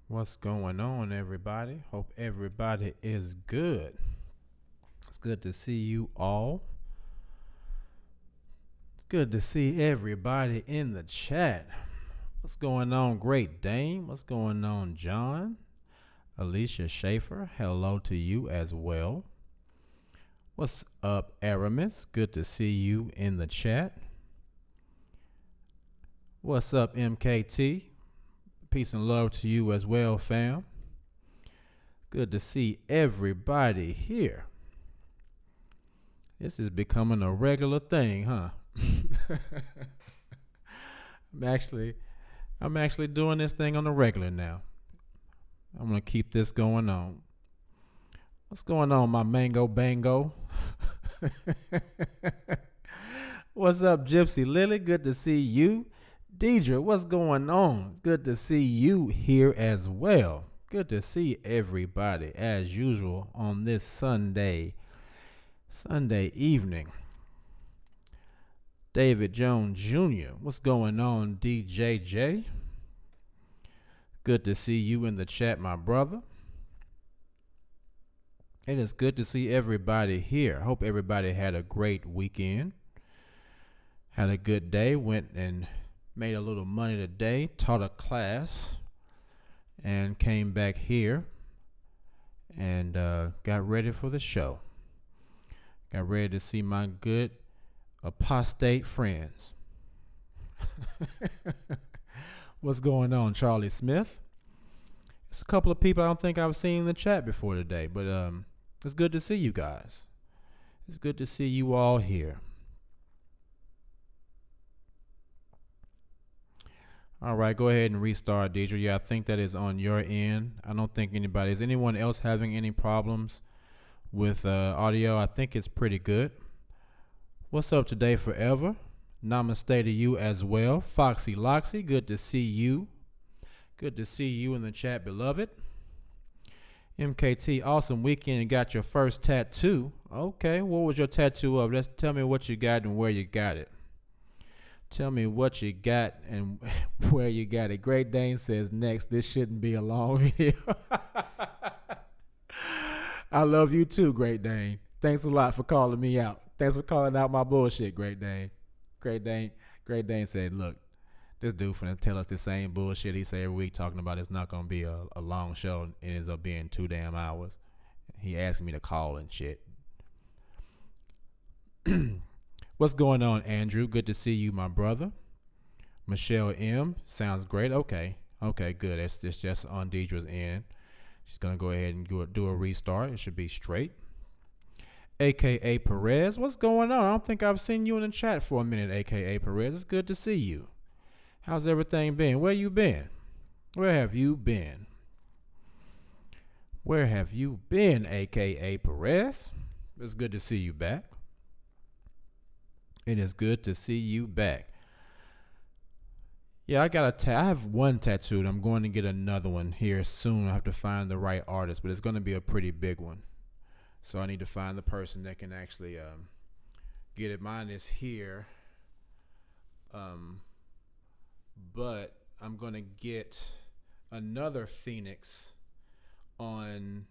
What's going on, everybody? Hope everybody is good. It's good to see you all. It's good to see everybody in the chat. What's going on, Great Dane? What's going on, John? Alicia Schaefer, hello to you as well. What's up, Aramis? Good to see you in the chat. What's up, MKT? Peace and love to you as well, fam. Good to see everybody here. This is becoming a regular thing, huh? I'm actually doing this thing on the regular now. I'm gonna keep this going on. What's going on, my mango bango? What's up, Gypsy Lily? Good to see you. Deidre, what's going on? Good to see you here as well. Good to see everybody as usual on this Sunday evening. David Jones Jr., what's going on, DJJ? Good to see you in the chat, my brother. It is good to see everybody here. Hope everybody had a great weekend. Had a good day, went and made a little money today, taught a class, and came back here and got ready for the show. Got ready to see my good apostate friends. What's going on, Charlie Smith? It's a couple of people I don't think I've seen in the chat before today, but it's good to see you guys. It's good to see you all here. All right, go ahead and restart, Deidre. Yeah, I think that is on your end. I don't think anybody. Is anyone else having any problems with audio? I think it's pretty good. What's up today, forever? Namaste to you as well. Foxy Loxy, good to see you. Good to see you in the chat, beloved. MKT, awesome weekend and got your first tattoo. Okay, what was your tattoo of? Tell me what you got and where you got it. Tell me what you got and where you got it. Great Dane says next. This shouldn't be a long video. I love you too, Great Dane. Thanks a lot for calling me out. Thanks for calling out my bullshit, Great Dane. Great Dane said, look, this dude finna tell us the same bullshit he say every week talking about it's not gonna be a long show and it ends up being 2 damn hours. He asked me to call and shit. What's going on, Andrew? Good to see you, my brother. Michelle M. Sounds great. Okay, good. It's just on Deidre's end. She's going to go ahead and do a restart. It should be straight. AKA Perez. What's going on? I don't think I've seen you in the chat for a minute, AKA Perez. It's good to see you. How's everything been? Where you been? Where have you been? Where have you been, AKA Perez? It's good to see you back. It is good to see you back. Yeah, I have one tattooed. I'm going to get another one here soon. I have to find the right artist, but it's going to be a pretty big one. So I need to find the person that can actually get it. Mine is here. But I'm going to get another phoenix on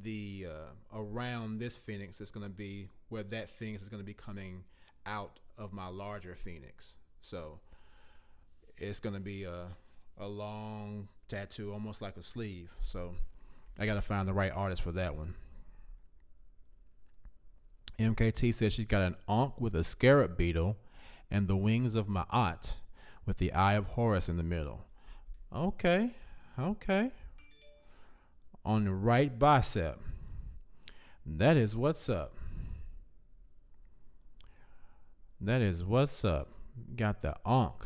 the around this phoenix. It's going to be where that phoenix is going to be coming out of my larger phoenix. So it's gonna be a long tattoo, almost like a sleeve. So I gotta find the right artist for that one. MKT says she's got an Ankh with a scarab beetle and the wings of Ma'at with the eye of Horus in the middle. Okay. On the right bicep. That is what's up. Got the Ankh,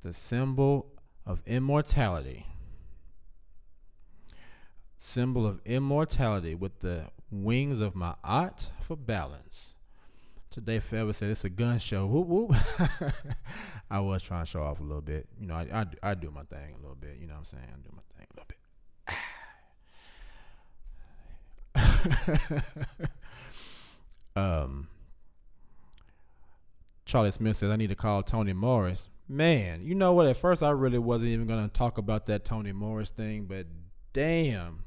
the symbol of immortality. Symbol of immortality with the wings of Ma'at for balance. Today Forever said it's a gun show. Whoop whoop. I was trying to show off a little bit. You know, I do my thing a little bit. You know what I'm saying? I do my thing a little bit. Charlie Smith says I need to call Toni Morris. Man, you know what? At first, I really wasn't even going to talk about that Tony Morris thing, but damn.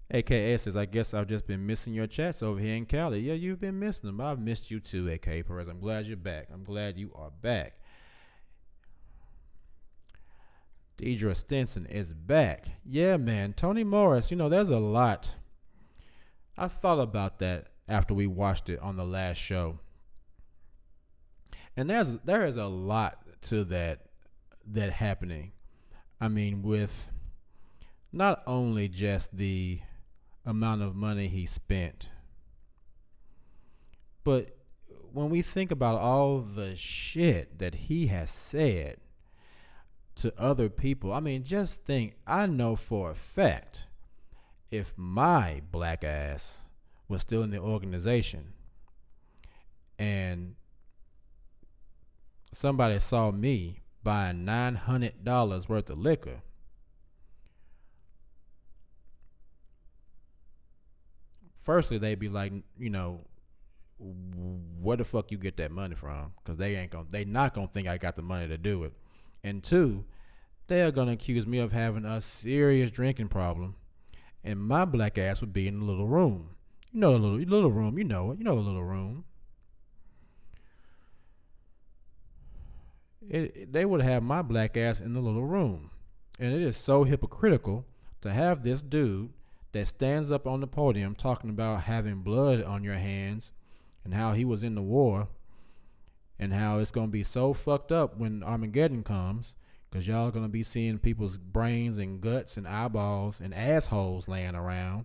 AKA says, I guess I've just been missing your chats over here in Cali. Yeah, you've been missing them. I've missed you too, AKA Perez. I'm glad you're back. I'm glad you are back. Deidre Stinson is back. Yeah, man. Tony Morris, there's a lot. I thought about that after we watched it on the last show. And there is a lot to that happening. I mean, with not only just the amount of money he spent, but when we think about all the shit that he has said to other people, I mean, just think, I know for a fact, if my black ass was still in the organization and somebody saw me buying $900 worth of liquor, firstly, they'd be like, where the fuck you get that money from? Because they not gonna think I got the money to do it. And two, they are gonna accuse me of having a serious drinking problem, and my black ass would be in the little room. The little room. You know it. You know the little room. They would have my black ass in the little room, and it is so hypocritical to have this dude that stands up on the podium talking about having blood on your hands and how he was in the war and how it's going to be so fucked up when Armageddon comes because y'all going to be seeing people's brains and guts and eyeballs and assholes laying around.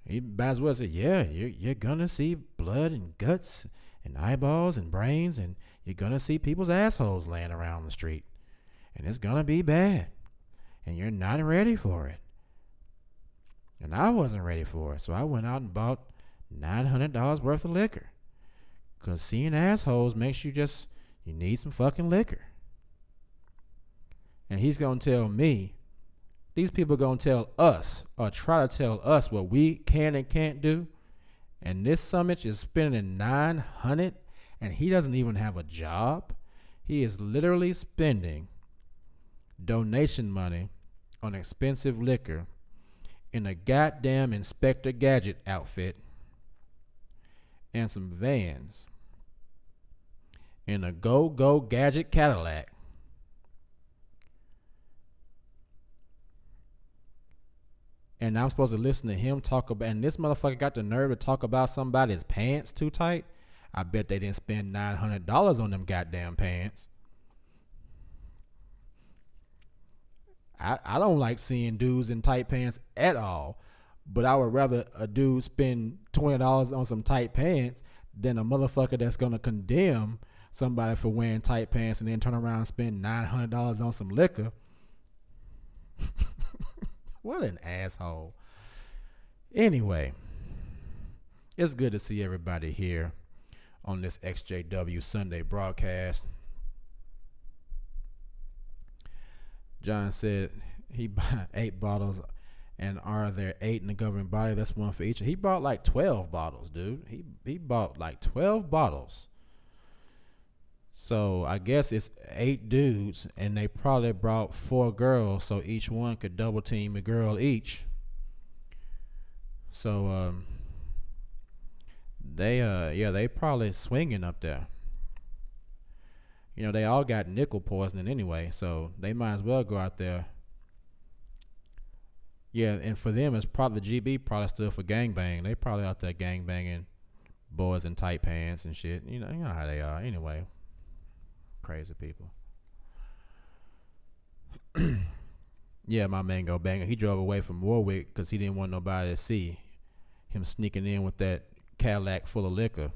He might as well say, yeah, you're going to see blood and guts and eyeballs and brains, and you're going to see people's assholes laying around the street. And it's going to be bad. And you're not ready for it. And I wasn't ready for it, so I went out and bought $900 worth of liquor. Because seeing assholes makes you need some fucking liquor. And he's going to tell me, these people are going to tell us, or try to tell us what we can and can't do. And this summit is spending $900, and he doesn't even have a job. He is literally spending donation money on expensive liquor in a goddamn Inspector Gadget outfit and some Vans in a go-go gadget Cadillac. And I'm supposed to listen to him talk about, and this motherfucker got the nerve to talk about somebody's pants too tight. I bet they didn't spend $900 on them goddamn pants. I don't like seeing dudes in tight pants at all, but I would rather a dude spend $20 on some tight pants than a motherfucker that's going to condemn somebody for wearing tight pants and then turn around and spend $900 on some liquor. What an asshole. Anyway, it's good to see everybody here on this XJW Sunday broadcast. John said he bought 8 bottles, and are there 8 in the governing body? That's one for each. He bought like 12 bottles, dude. He bought like 12 bottles. So I guess it's 8 dudes, and they probably brought 4 girls, so each one could double team a girl each. So they probably swinging up there. They all got nickel poisoning anyway, so they might as well go out there. Yeah, and for them, it's probably the GB probably still for gangbang. They probably out there gangbanging boys in tight pants and shit. You know how they are. Anyway, crazy people. Yeah, my man go banger. He drove away from Warwick because he didn't want nobody to see him sneaking in with that Cadillac full of liquor.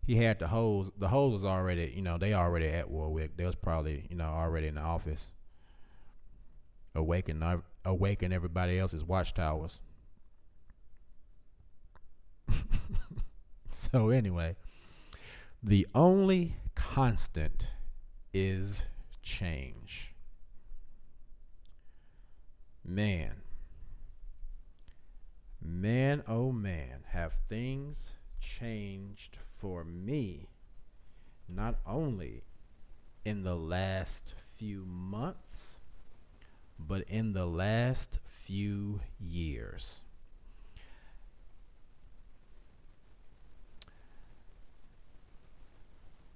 He had the hose. The hose was already, they already at Warwick. They was probably, already in the office, awaken everybody else's watchtowers. So anyway, the only constant is change. Man, oh man, have things changed for me, not only in the last few months, but in the last few years.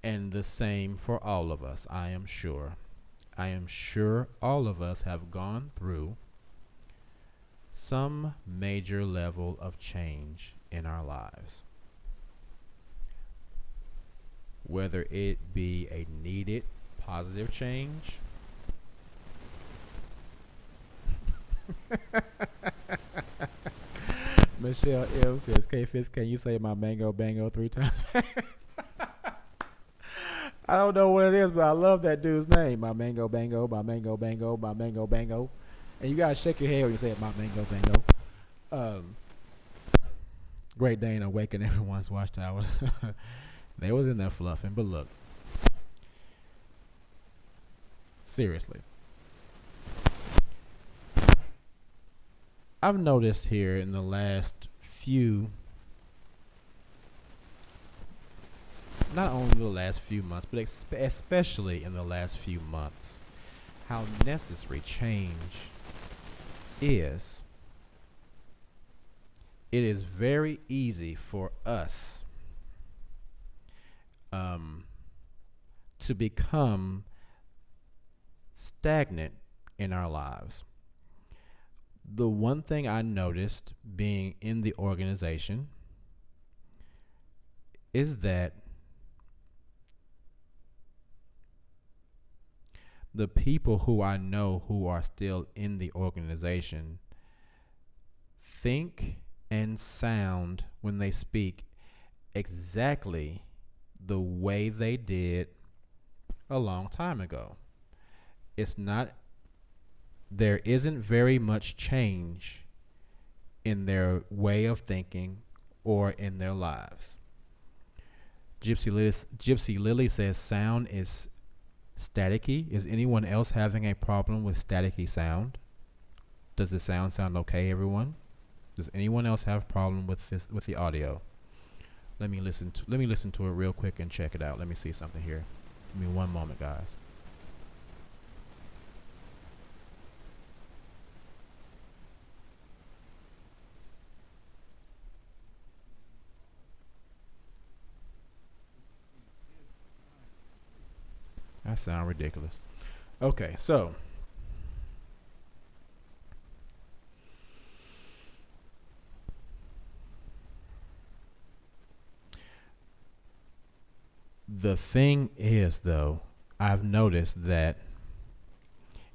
And the same for all of us, I am sure. I am sure all of us have gone through some major level of change in our lives. Whether it be a needed positive change, Michelle M says, K Fitz, can you say my mango bango 3 times fast? I don't know what it is, but I love that dude's name. My mango bango, my mango bango, my mango bango. And you gotta shake your head when you say it, my mango bango. Great Dane awakened everyone's watchtowers. They was in there fluffing, but look. Seriously. I've noticed here in the last few, not only the last few months, but especially in the last few months, how necessary change is. It is very easy for us to become stagnant in our lives. The one thing I noticed being in the organization is that the people who I know who are still in the organization think and sound when they speak exactly the way they did a long time ago. There isn't very much change in their way of thinking or in their lives. Gypsy Lily says sound is staticky. Is anyone else having a problem with staticky sound? Does the sound okay, everyone? Does anyone else have a problem with the audio? Let me listen to it real quick and check it out. Let me see something here. Give me one moment, guys. That sounds ridiculous. Okay, so the thing is, though, I've noticed that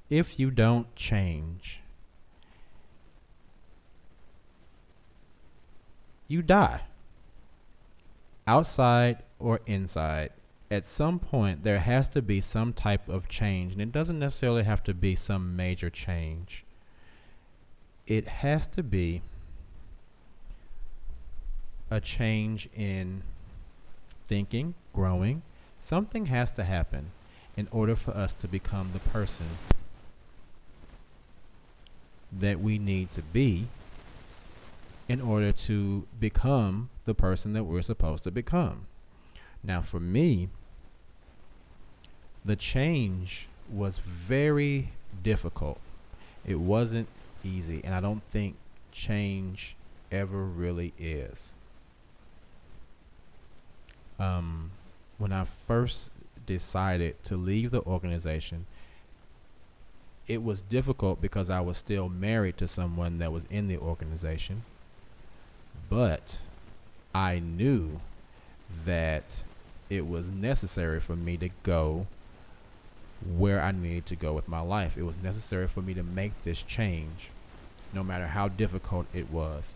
if you don't change, you die. Outside or inside, at some point there has to be some type of change, and it doesn't necessarily have to be some major change. It has to be a change in thinking, growing. Something has to happen in order for us to become the person that we need to be in order to become the person that we're supposed to become. Now, for me, the change was very difficult. It wasn't easy, and I don't think change ever really is. When I first decided to leave the organization, it was difficult because I was still married to someone that was in the organization, but I knew that it was necessary for me to go where I needed to go with my life. It was necessary for me to make this change, no matter how difficult it was.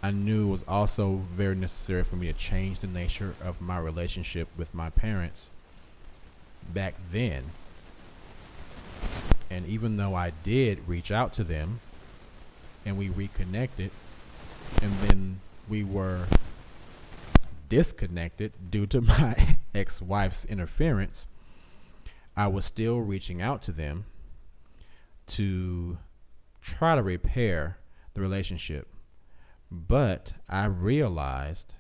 I knew it was also very necessary for me to change the nature of my relationship with my parents back then. And even though I did reach out to them and we reconnected, and then we were disconnected due to my ex-wife's interference, I was still reaching out to them to try to repair the relationship. But I realized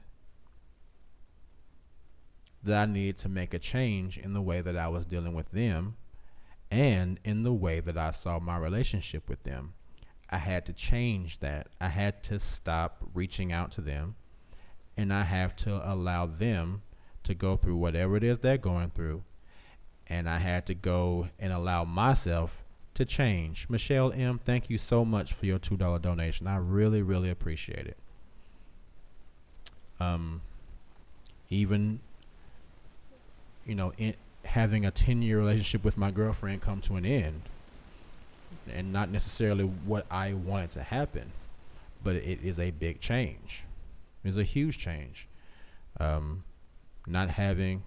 that I needed to make a change in the way that I was dealing with them and in the way that I saw my relationship with them. I had to change that. I had to stop reaching out to them, and I have to allow them to go through whatever it is they're going through. And I had to go and allow myself to change. Michelle M., thank you so much for your $2 donation. I really, really appreciate it. Even, having a 10-year relationship with my girlfriend come to an end, and not necessarily what I wanted to happen, but it is a big change. It's a huge change. Not having,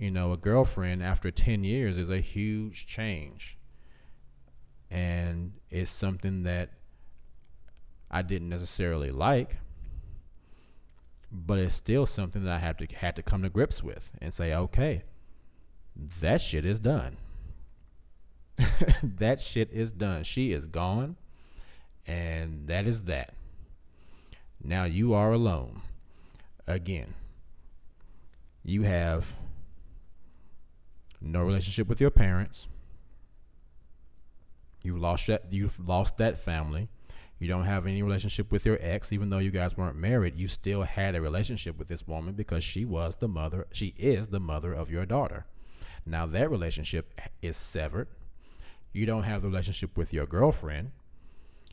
a girlfriend after 10 years is a huge change. And it's something that I didn't necessarily like, but it's still something that I had to come to grips with and say, okay, that shit is done. That shit is done. She is gone, and that is that. Now you are alone. Again, you have no relationship with your parents. You've lost that family. You don't have any relationship with your ex, even though you guys weren't married. You still had a relationship with this woman because she is the mother of your daughter. Now that relationship is severed. You don't have the relationship with your girlfriend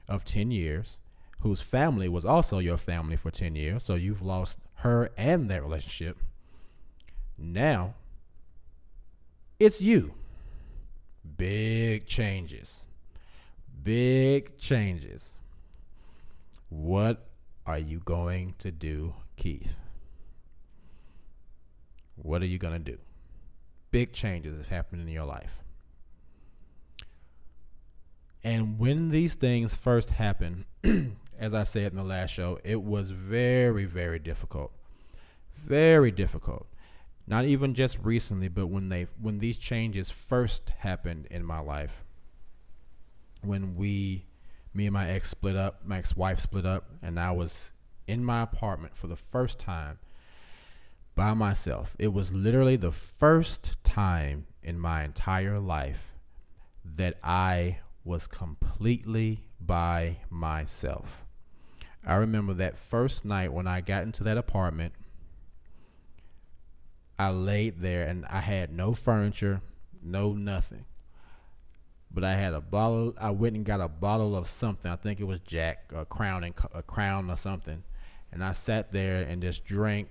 of 10 years, whose family was also your family for 10 years. So you've lost her and that relationship. Now it's you. Big changes. Big changes. What are you going to do, Keith? What are you going to do? Big changes have happened in your life. And when these things first happened, as I said in the last show, it was very, very difficult. Very difficult. Not even just recently, but when these changes first happened in my life, when me and my ex-wife split up, and I was in my apartment for the first time by myself. It was literally the first time in my entire life that I was completely by myself. I remember that first night when I got into that apartment. I laid there and I had no furniture, no nothing. But I had a bottle. I went and got a bottle of something. I think it was Jack, a Crown or something. And I sat there and just drank.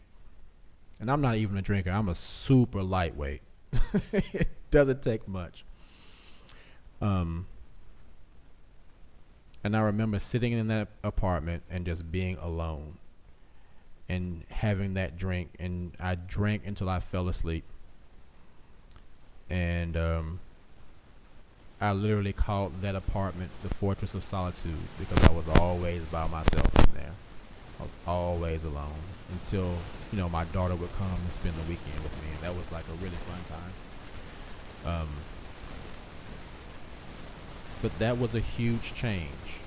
And I'm not even a drinker. I'm a super lightweight. It doesn't take much. And I remember sitting in that apartment and just being alone and having that drink. And I drank until I fell asleep. And I literally called that apartment the Fortress of Solitude because I was always by myself in there. I was always alone until, my daughter would come and spend the weekend with me. And that was like a really fun time. But that was a huge change.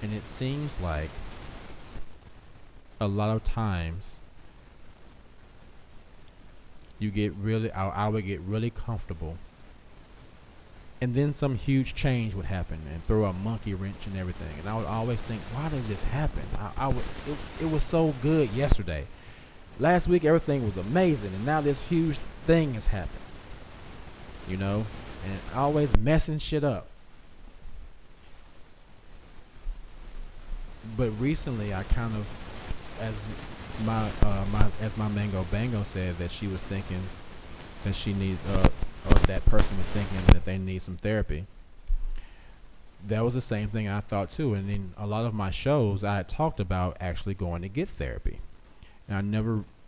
And it seems like a lot of times I would get really comfortable, and then some huge change would happen and throw a monkey wrench and everything. And I would always think, why did this happen? It was so good yesterday. Last week everything was amazing, and now this huge thing has happened. And always messing shit up. But recently I kind of, as my Mango Bango said, that she was thinking that she needs or that person was thinking that they need some therapy. That was the same thing I thought too. And in a lot of my shows, I had talked about actually going to get therapy. And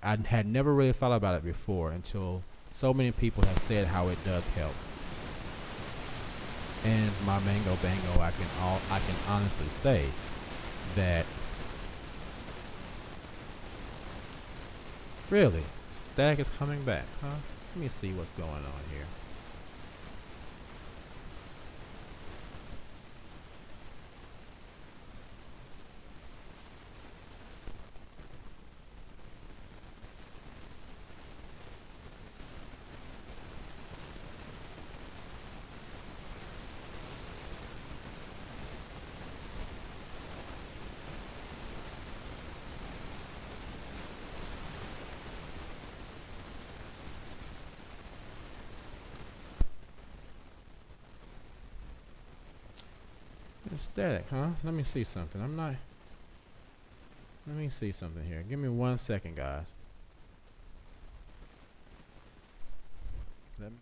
I had never really thought about it before until so many people have said how it does help. And my Mango Bango, I can honestly say that really, Stag is coming back, huh? Let me see what's going on here. static, huh? Let me see something. Let me see something here. Give me 1 second, guys. Let me,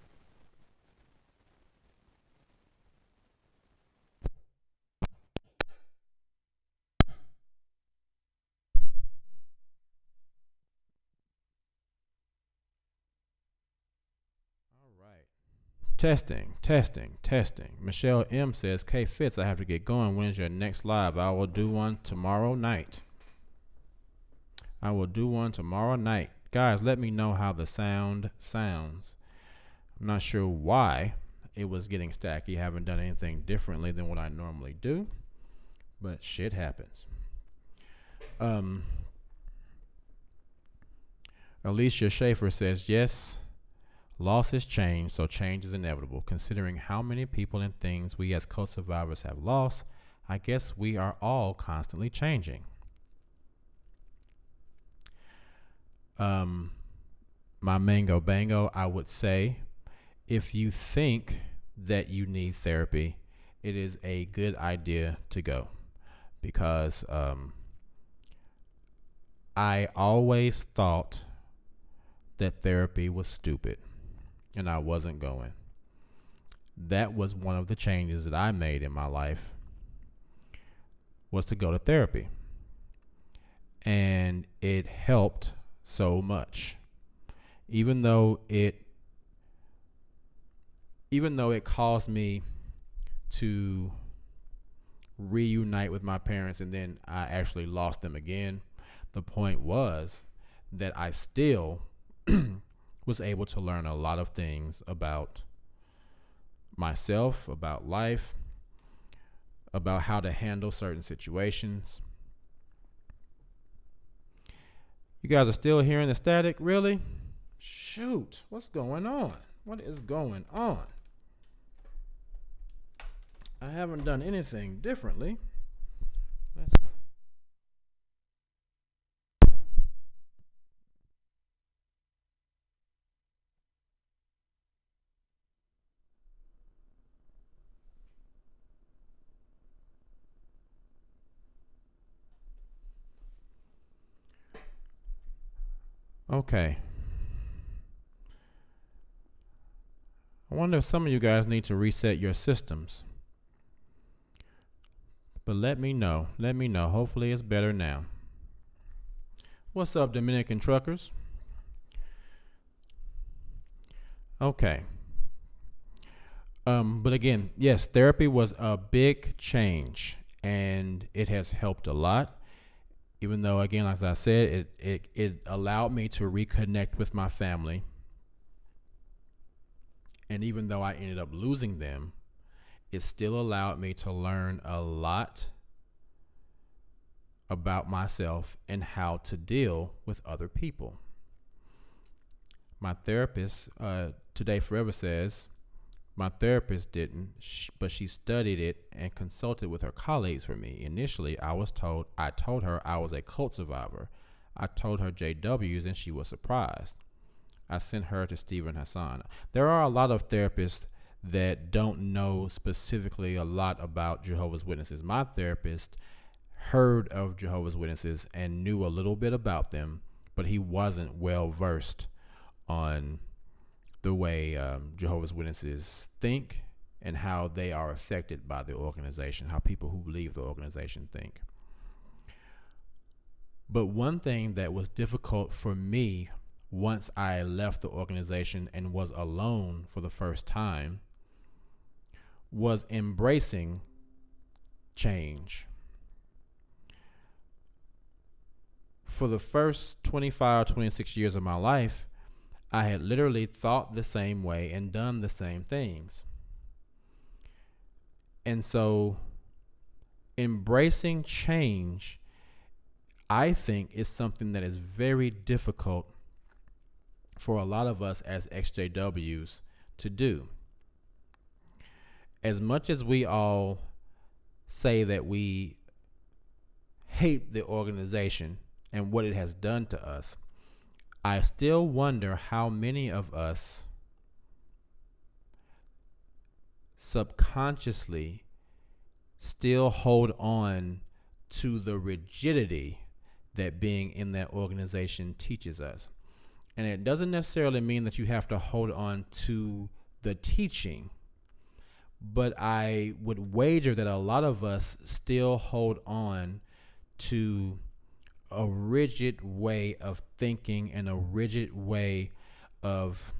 all right. Testing, testing, testing. Michelle M says, K Fitz, I have to get going. When is your next live? I will do one tomorrow night. I will do one tomorrow night. Guys, let me know how the sound sounds. I'm not sure why it was getting stacky. I haven't done anything differently than what I normally do, but shit happens. Alicia Schaefer says, yes, loss is change, so change is inevitable. Considering how many people and things we as cult survivors have lost, I guess we are all constantly changing. My mango bango, I would say, if you think that you need therapy, it is a good idea to go, because I always thought that therapy was stupid and I wasn't going. That was one of the changes that I made in my life, was to go to therapy. And it helped so much. Even though it caused me to reunite with my parents and then I actually lost them again, the point was that I still was able to learn a lot of things about myself, about life, about how to handle certain situations. You guys are still hearing the static? Really? Shoot, what's going on? What is going on? I haven't done anything differently. Okay. I wonder if some of you guys need to reset your systems. But let me know. Let me know. Hopefully it's better now. What's up, Dominican truckers? Okay. But again, yes, therapy was a big change and it has helped a lot. Even though, again, as I said, it allowed me to reconnect with my family. And even though I ended up losing them, it still allowed me to learn a lot about myself and how to deal with other people. My therapist, Today Forever says, my therapist didn't, but she studied it and consulted with her colleagues for me. Initially, I told her I was a cult survivor. I told her JWs and she was surprised. I sent her to Stephen Hassan. There are a lot of therapists that don't know specifically a lot about Jehovah's Witnesses. My therapist heard of Jehovah's Witnesses and knew a little bit about them, but he wasn't well versed on the way Jehovah's Witnesses think and how they are affected by the organization, how people who leave the organization think. But one thing that was difficult for me once I left the organization and was alone for the first time was embracing change. For the first 25, 26 years of my life, I had literally thought the same way and done the same things. And so embracing change, I think, is something that is very difficult for a lot of us as XJWs to do. As much as we all say that we hate the organization and what it has done to us, I still wonder how many of us subconsciously still hold on to the rigidity that being in that organization teaches us. And it doesn't necessarily mean that you have to hold on to the teaching, but I would wager that a lot of us still hold on to a rigid way of thinking and a rigid way of,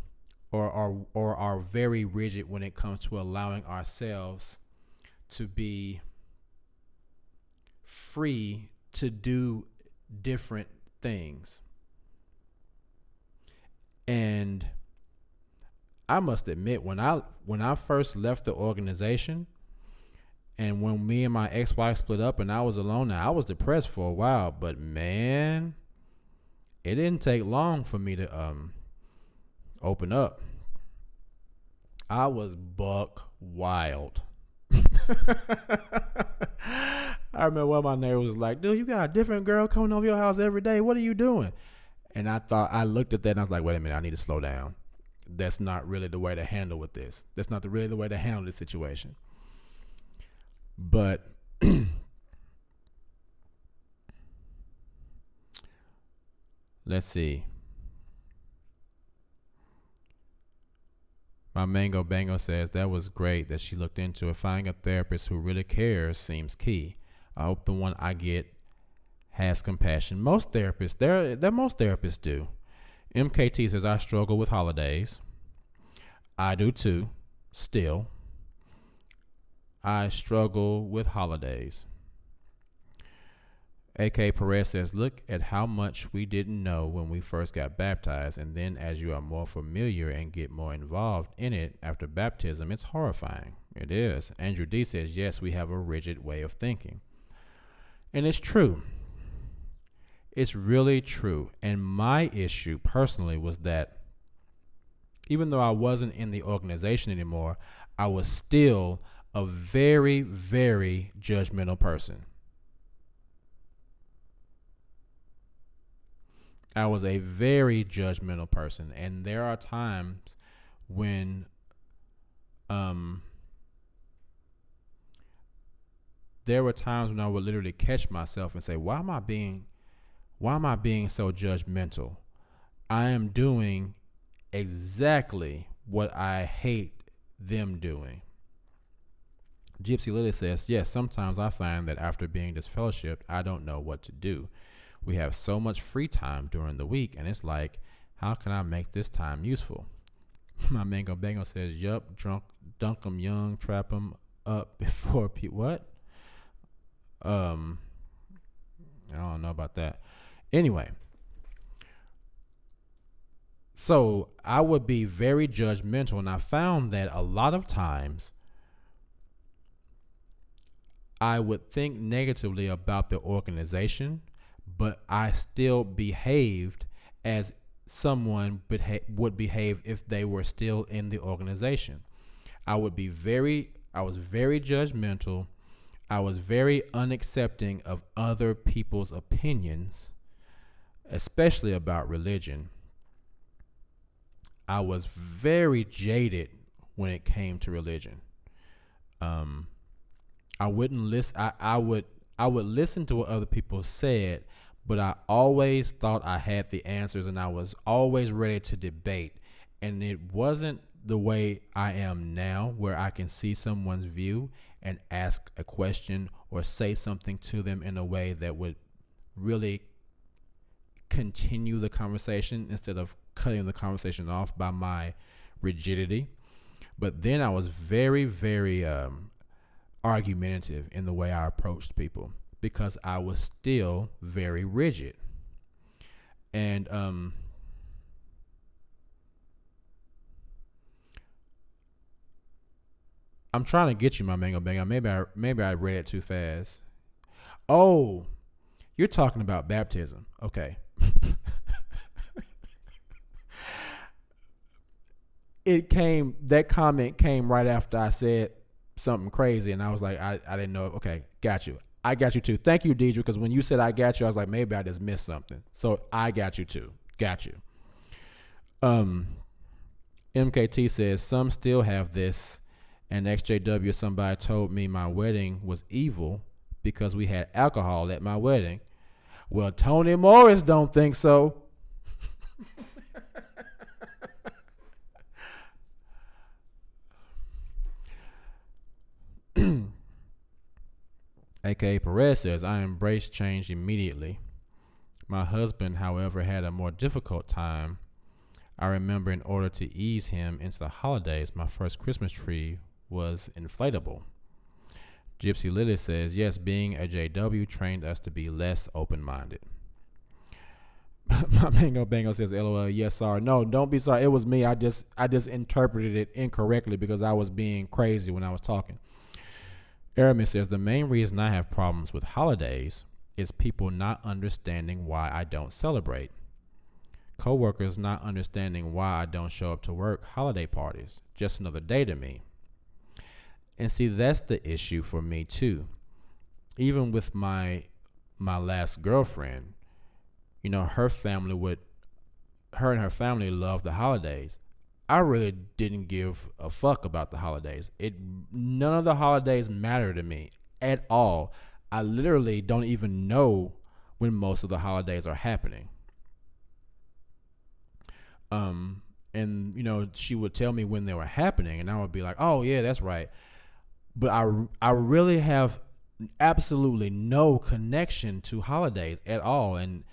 or are very rigid when it comes to allowing ourselves to be free to do different things. And I must admit, when I first left the organization, and when me and my ex-wife split up and I was alone, now I was depressed for a while, but man, it didn't take long for me to open up. I was buck wild. I remember one of my neighbors was like, dude, you got a different girl coming over your house every day. What are you doing? And I looked at that and I was like, wait a minute, I need to slow down. That's not really the way to handle with this. That's not really the way to handle this situation. But let's see. My Mango Bango says that was great that she looked into it. Finding a therapist who really cares seems key. I hope the one I get has compassion. Most therapists, most therapists do. MKT says, I struggle with holidays. I do too, still. I struggle with holidays. AK Perez says, look at how much we didn't know when we first got baptized, and then as you are more familiar and get more involved in it after baptism, it's horrifying. It is. Andrew D says, yes, we have a rigid way of thinking. And it's true. It's really true. And my issue personally was that even though I wasn't in the organization anymore, I was still a very, very judgmental person. I was a very judgmental person. And there are times when I would literally catch myself and say, why am I being so judgmental? I am doing exactly what I hate them doing. Gypsy Lily says, yes, sometimes I find that after being disfellowshipped, I don't know what to do. We have so much free time during the week, and it's like, how can I make this time useful? My Mango Bango says, yup, dunk 'em young, trap 'em up before what? I don't know about that. Anyway, so I would be very judgmental, and I found that a lot of times I would think negatively about the organization, but I still behaved as someone would behave if they were still in the organization. I was very judgmental. I was very unaccepting of other people's opinions, especially about religion. I was very jaded when it came to religion. I wouldn't listen. I would listen to what other people said, but I always thought I had the answers, and I was always ready to debate. And it wasn't the way I am now, where I can see someone's view and ask a question or say something to them in a way that would really continue the conversation instead of cutting the conversation off by my rigidity. But then I was very, very argumentative in the way I approached people because I was still very rigid. And I'm trying to get you, my Mango Bango. Maybe I read it too fast. Oh, you're talking about baptism. Okay. That comment came right after I said something crazy, and I was like, I didn't know. Okay, got you. I got you too. Thank you, Deidre, because when you said I got you, I was like, maybe I just missed something. So I got you too. Got you. MKT says some still have this And XJW, somebody told me my wedding was evil because we had alcohol at my wedding. Well, Toni Morris don't think so. AKA Perez says, I embraced change immediately. My husband, however, had a more difficult time. I remember in order to ease him into the holidays, my first Christmas tree was inflatable. Gypsy Lily says, yes, being a JW trained us to be less open-minded. My Mango Bango says, LOL, yes, sorry. No, don't be sorry. It was me. I just interpreted it incorrectly because I was being crazy when I was talking. Aramis says, the main reason I have problems with holidays is people not understanding why I don't celebrate. Coworkers not understanding why I don't show up to work holiday parties. Just another day to me. And see, that's the issue for me too. Even with my last girlfriend, you know, her and her family loved the holidays. I really didn't give a fuck about the holidays. None of the holidays matter to me at all. I literally don't even know when most of the holidays are happening. And you know, she would tell me when they were happening, and I would be like, "Oh yeah, that's right." But I really have absolutely no connection to holidays at all, and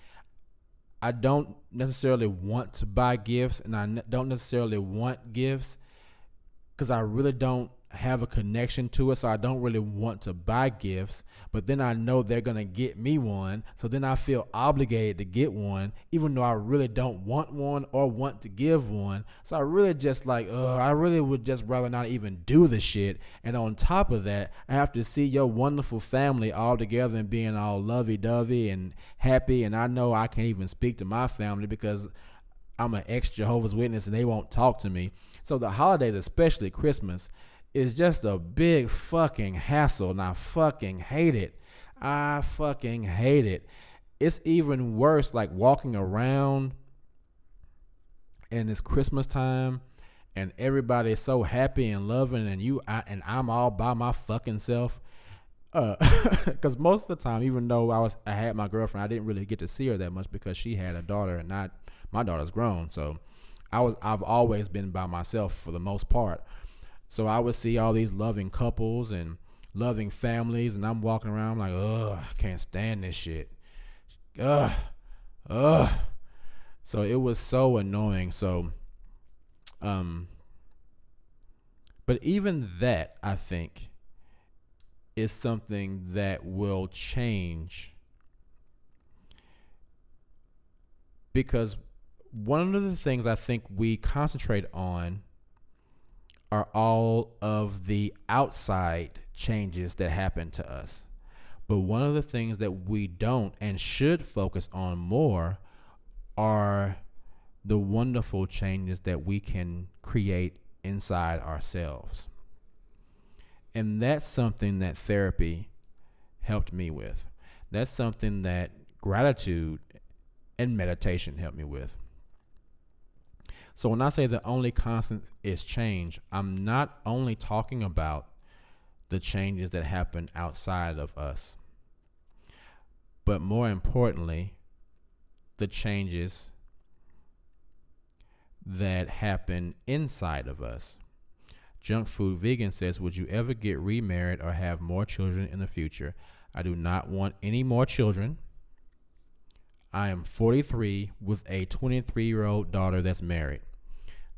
I don't necessarily want to buy gifts, and I don't necessarily want gifts because I really don't have a connection to it, so I don't really want to buy gifts. But then I know they're gonna get me one, so then I feel obligated to get one, even though I really don't want one or want to give one. So I really just I really would just rather not even do the shit. And on top of that, I have to see your wonderful family all together and being all lovey-dovey and happy, and I know I can't even speak to my family because I'm an ex-Jehovah's Witness and they won't talk to me. So the holidays, especially Christmas, is just a big fucking hassle, and I fucking hate it. I fucking hate it. It's even worse, like walking around and it's Christmas time and everybody's so happy and loving, and I'm all by my fucking self. Because most of the time, even though I had my girlfriend, I didn't really get to see her that much because she had a daughter and not my daughter's grown. So I've always been by myself for the most part. So I would see all these loving couples and loving families, and I'm walking around like, ugh, I can't stand this shit. Ugh. So it was so annoying. So, but even that, I think, is something that will change, because one of the things I think we concentrate on are all of the outside changes that happen to us. But one of the things that we don't and should focus on more are the wonderful changes that we can create inside ourselves. And that's something that therapy helped me with. That's something that gratitude and meditation helped me with. So when I say the only constant is change, I'm not only talking about the changes that happen outside of us, but more importantly, the changes that happen inside of us. Junk Food Vegan says, would you ever get remarried or have more children in the future? I do not want any more children. I am 43 with a 23-year-old daughter that's married.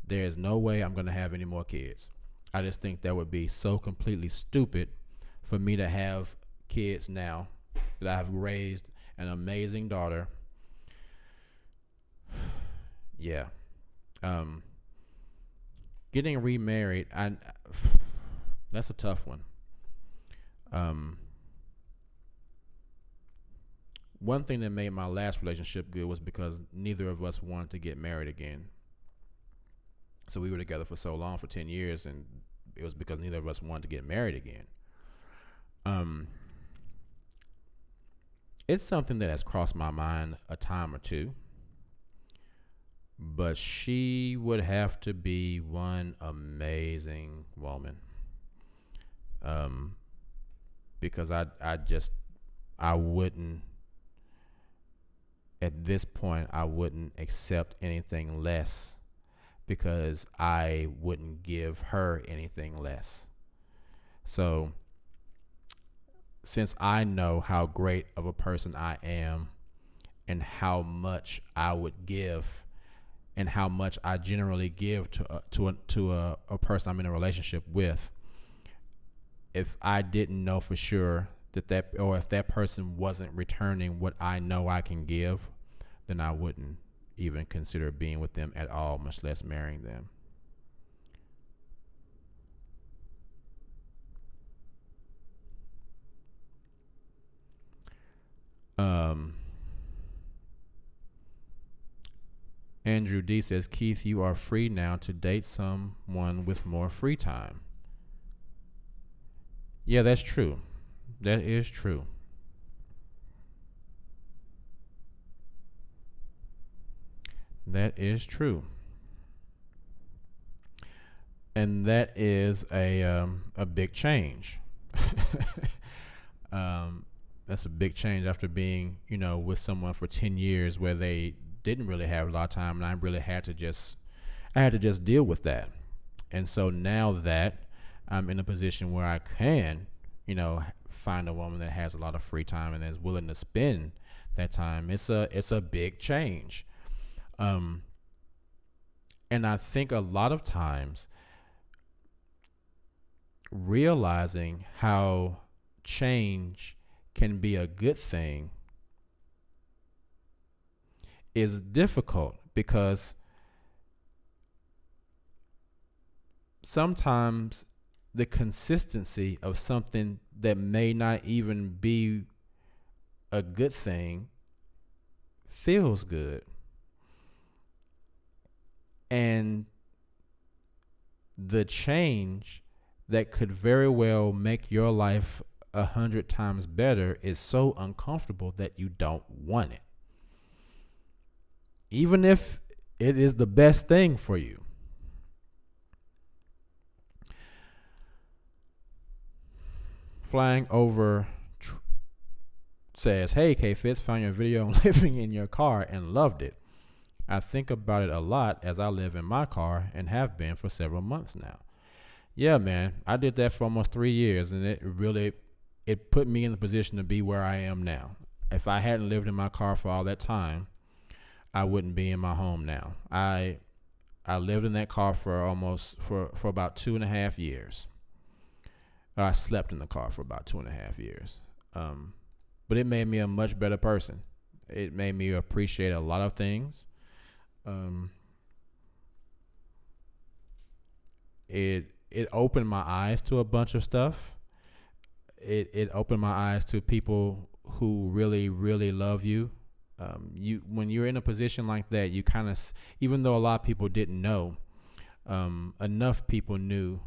There is no way I'm going to have any more kids. I just think that would be so completely stupid for me to have kids now that I have raised an amazing daughter. Yeah. Getting remarried, that's a tough one. One thing that made my last relationship good was because neither of us wanted to get married again. So we were together for so long, for 10 years, and it was because neither of us wanted to get married again. It's something that has crossed my mind a time or two, but she would have to be one amazing woman. um, because I wouldn't, at this point, I wouldn't accept anything less because I wouldn't give her anything less. So, since I know how great of a person I am and how much I would give and how much I generally give to a person I'm in a relationship with, if I didn't know for sure or if that person wasn't returning what I know I can give, then I wouldn't even consider being with them at all, much less marrying them. Andrew D says, Keith, you are free now to date someone with more free time. Yeah, that's true. That is true. That is true. And that is a big change. That's a big change after being, with someone for 10 years where they didn't really have a lot of time, and I really had to just deal with that. And so now that I'm in a position where I can, find a woman that has a lot of free time and is willing to spend that time, it's a big change. And I think a lot of times realizing how change can be a good thing is difficult, because sometimes the consistency of something that may not even be a good thing feels good. And the change that could very well make your life 100 times better is so uncomfortable that you don't want it, even if it is the best thing for you. Flying Over says, hey, K-Fitz, found your video on living in your car and loved it. I think about it a lot as I live in my car and have been for several months now. Yeah, man, I did that for almost 3 years, and it put me in the position to be where I am now. If I hadn't lived in my car for all that time, I wouldn't be in my home now. I lived in that car for about 2.5 years. I slept in the car for about 2.5 years. But it made me a much better person. It made me appreciate a lot of things. It opened my eyes to a bunch of stuff. It opened my eyes to people who really, really love you. When you're in a position like that, you kind of, even though a lot of people didn't know, enough people knew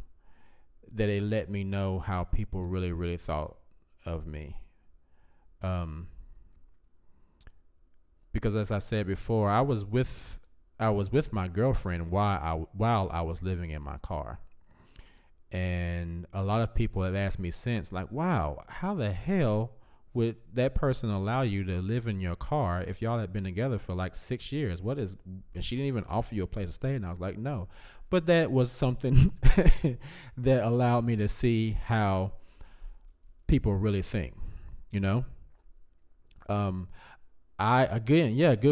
that it let me know how people really, really thought of me. Because as I said before, I was with my girlfriend while I was living in my car. And a lot of people have asked me since, like, wow, how the hell would that person allow you to live in your car if y'all had been together for like 6 years? And she didn't even offer you a place to stay. And I was like, no. But that was something that allowed me to see how people really think, good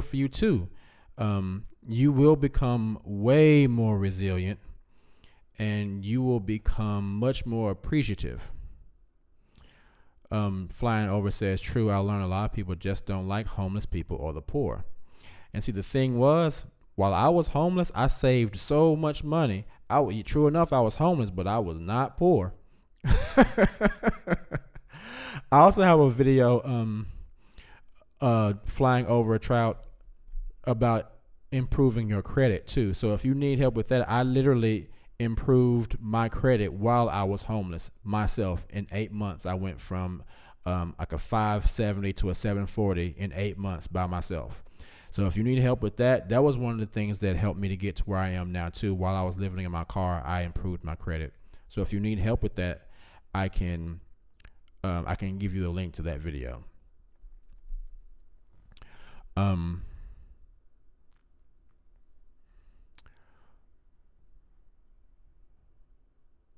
for you too. You will become way more resilient, and you will become much more appreciative. Flying Over says, true, I learned a lot of people just don't like homeless people or the poor. And see, the thing was, while I was homeless, I saved so much money. True enough, I was homeless, but I was not poor. I also have a video flying over a trout about improving your credit too. So if you need help with that, I literally improved my credit while I was homeless myself. In 8 months, I went from like a 570 to a 740 in 8 months by myself. So if you need help with that, that was one of the things that helped me to get to where I am now too. While I was living in my car, I improved my credit. So if you need help with that, I can give you the link to that video.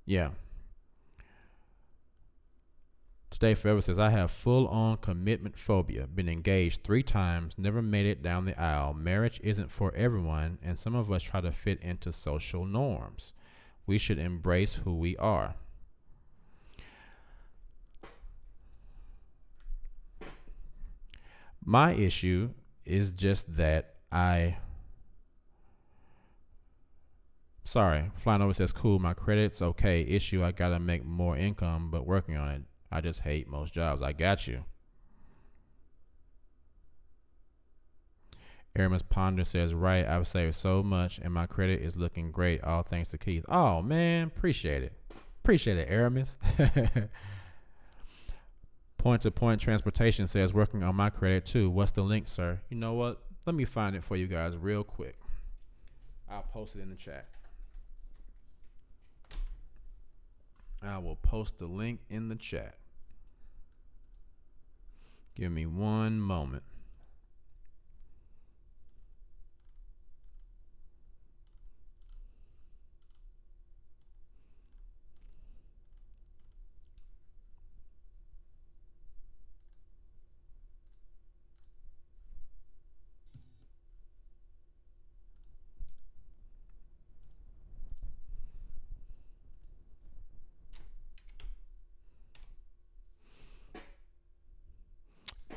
Yeah. Today Forever says, I have full-on commitment phobia. Been engaged 3 times, never made it down the aisle. Marriage isn't for everyone, and some of us try to fit into social norms. We should embrace who we are. My issue is just that Flying Over says, cool, my credit's okay. Issue, I gotta make more income, but working on it. I just hate most jobs. I got you. Aramis Ponder says, right, I've saved so much and my credit is looking great. All thanks to Keith. Oh, man, appreciate it. Appreciate it, Aramis. Point-to-point transportation says, working on my credit too. What's the link, sir? You know what? Let me find it for you guys real quick. I'll post it in the chat. I will post the link in the chat. Give me one moment.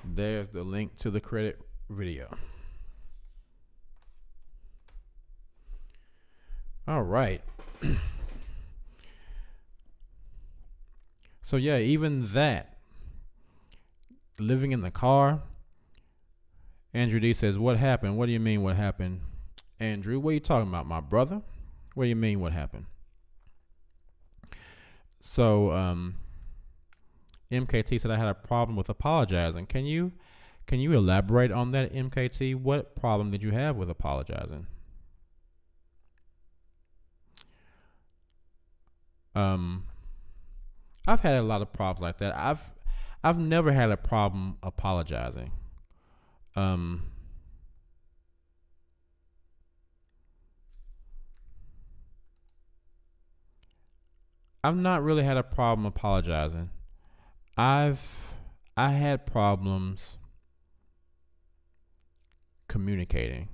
There's the link to the credit video. All right. So yeah, even that, living in the car. Andrew D says, what happened? What do you mean what happened? Andrew, what are you talking about, my brother? What do you mean what happened? So MKT said I had a problem with apologizing. Can you elaborate on that, MKT? What problem did you have with apologizing? I've had a lot of problems like that. I've never had a problem apologizing. I've not really had a problem apologizing. I had problems communicating.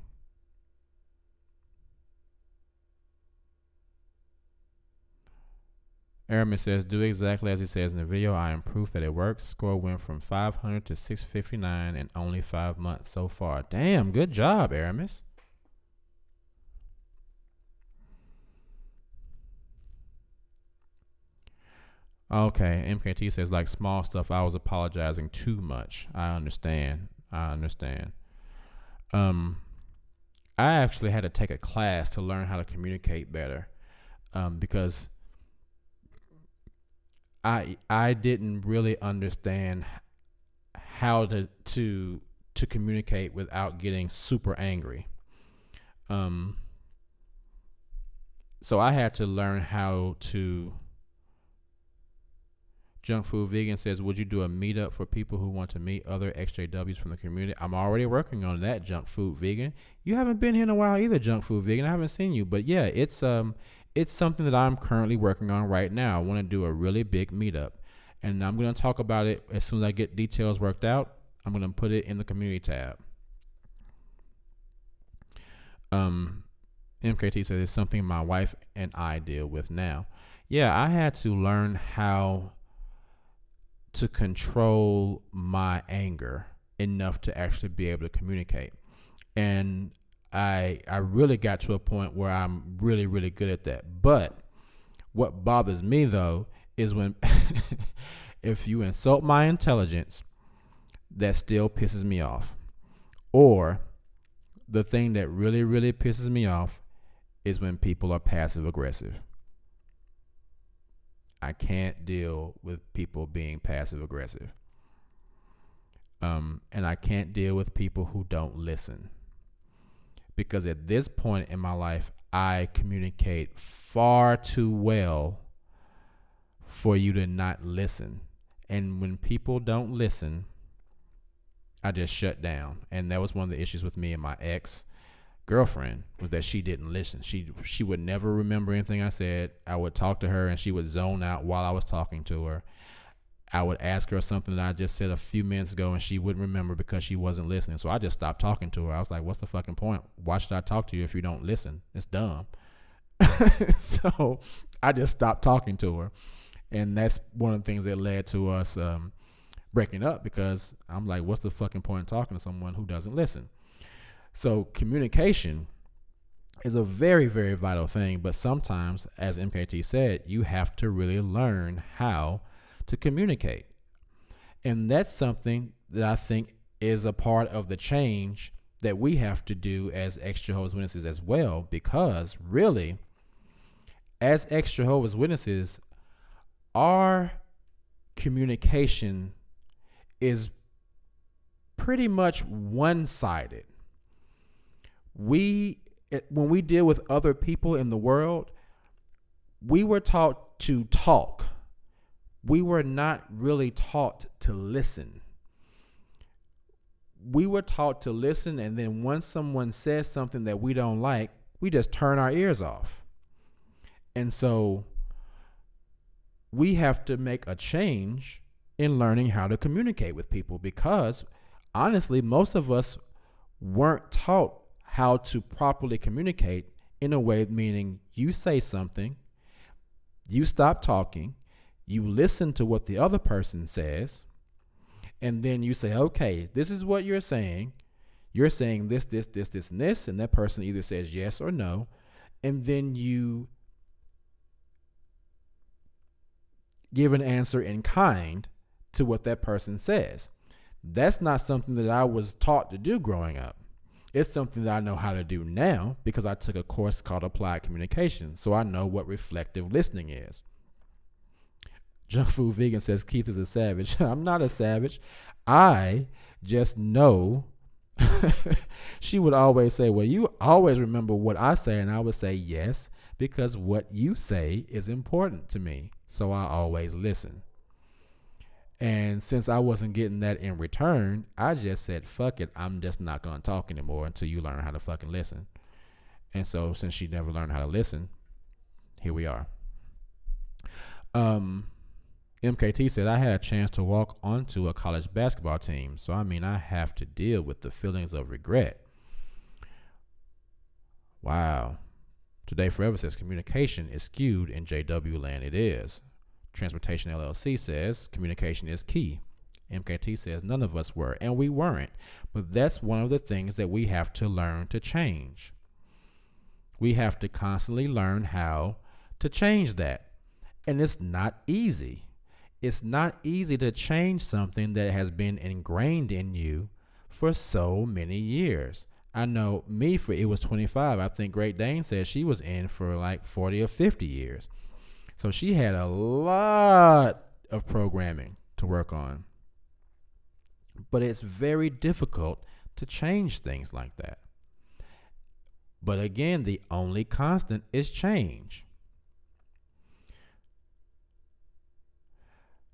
Aramis says, do exactly as he says in the video. I am proof that it works. Score went from 500 to 659 in only 5 months so far. Damn, good job, Aramis. Okay, MKT says, like small stuff, I was apologizing too much. I understand. I actually had to take a class to learn how to communicate better, because I didn't really understand how to communicate without getting super angry. So I had to learn how to. Junk Food Vegan says, would you do a meetup for people who want to meet other XJWs from the community? I'm already working on that, Junk Food Vegan. You haven't been here in a while either, Junk Food Vegan. I haven't seen you. But yeah, it's something that I'm currently working on right now. I want to do a really big meetup. And I'm going to talk about it as soon as I get details worked out. I'm going to put it in the community tab. MKT says it's something my wife and I deal with now. Yeah, I had to learn how to control my anger enough to actually be able to communicate. And I really got to a point where I'm really, really good at that. But what bothers me though is when if you insult my intelligence, that still pisses me off. Or the thing that really, really pisses me off is when people are passive aggressive. I can't deal with people being passive aggressive. And I can't deal with people who don't listen. Because at this point in my life, I communicate far too well for you to not listen. And when people don't listen, I just shut down. And that was one of the issues with me and my ex girlfriend, was that she didn't listen. She would never remember anything I said. I would talk to her and she would zone out while I was talking to her. I would ask her something that I just said a few minutes ago and she wouldn't remember because she wasn't listening. So I just stopped talking to her. I was like, what's the fucking point? Why should I talk to you if you don't listen? It's dumb. So I just stopped talking to her. And that's one of the things that led to us breaking up, because I'm like, what's the fucking point in talking to someone who doesn't listen? So communication is a very, very vital thing. But sometimes, as MKT said, you have to really learn how to communicate. And that's something that I think is a part of the change that we have to do as ex Jehovah's Witnesses as well, because really, as ex Jehovah's Witnesses, our communication is pretty much one-sided. When we deal with other people in the world, we were taught to talk. We were not really taught to listen. We were taught to listen, and then once someone says something that we don't like, we just turn our ears off. And so we have to make a change in learning how to communicate with people, because honestly, most of us weren't taught how to properly communicate in a way, meaning you say something, you stop talking, you listen to what the other person says, and then you say, okay, this is what you're saying. You're saying this, this, this, this, and this, and that person either says yes or no, and then you give an answer in kind to what that person says. That's not something that I was taught to do growing up. It's something that I know how to do now because I took a course called Applied Communication, so I know what reflective listening is. Junk Food Vegan says Keith is a savage. I'm not a savage. I just know. She would always say, well, you always remember what I say, and I would say yes, because what you say is important to me, so I always listen. And since I wasn't getting that in return, I just said, fuck it, I'm just not going to talk anymore until you learn how to fucking listen. And so since she never learned how to listen, here we are. MKT said, I had a chance to walk onto a college basketball team, so I mean, I have to deal with the feelings of regret. Wow. Today Forever says, communication is skewed in JW land. It is. Transportation LLC says communication is key. MKT says none of us were, and we weren't. But that's one of the things that we have to learn to change. We have to constantly learn how to change that. And it's not easy. It's not easy to change something that has been ingrained in you for so many years. I know me, for it was 25. I think Great Dane said she was in for like 40 or 50 years. So she had a lot of programming to work on. But it's very difficult to change things like that. But again, the only constant is change.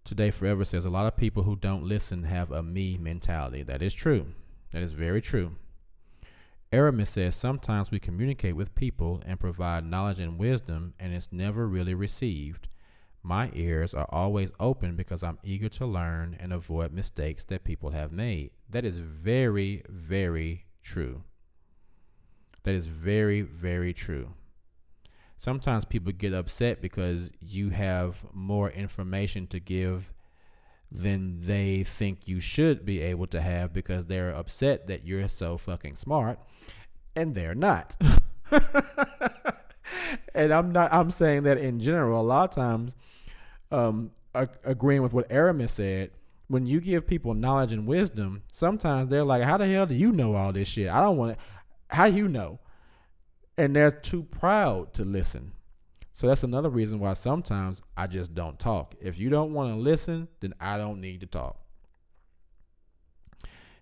Today Forever says a lot of people who don't listen have a me mentality. That is true. That is very true. Aramis says sometimes we communicate with people and provide knowledge and wisdom, and it's never really received. My ears are always open because I'm eager to learn and avoid mistakes that people have made. That is very, very true. That is very, very true. Sometimes people get upset because you have more information to give than they think you should be able to have, because they're upset that you're so fucking smart, and they're not. And I'm saying that in general. A lot of times, agreeing with what Aramis said, when you give people knowledge and wisdom, sometimes they're like, how the hell do you know all this shit? I don't want it. How you know? And they're too proud to listen. So that's another reason why sometimes I just don't talk. If you don't want to listen, then I don't need to talk.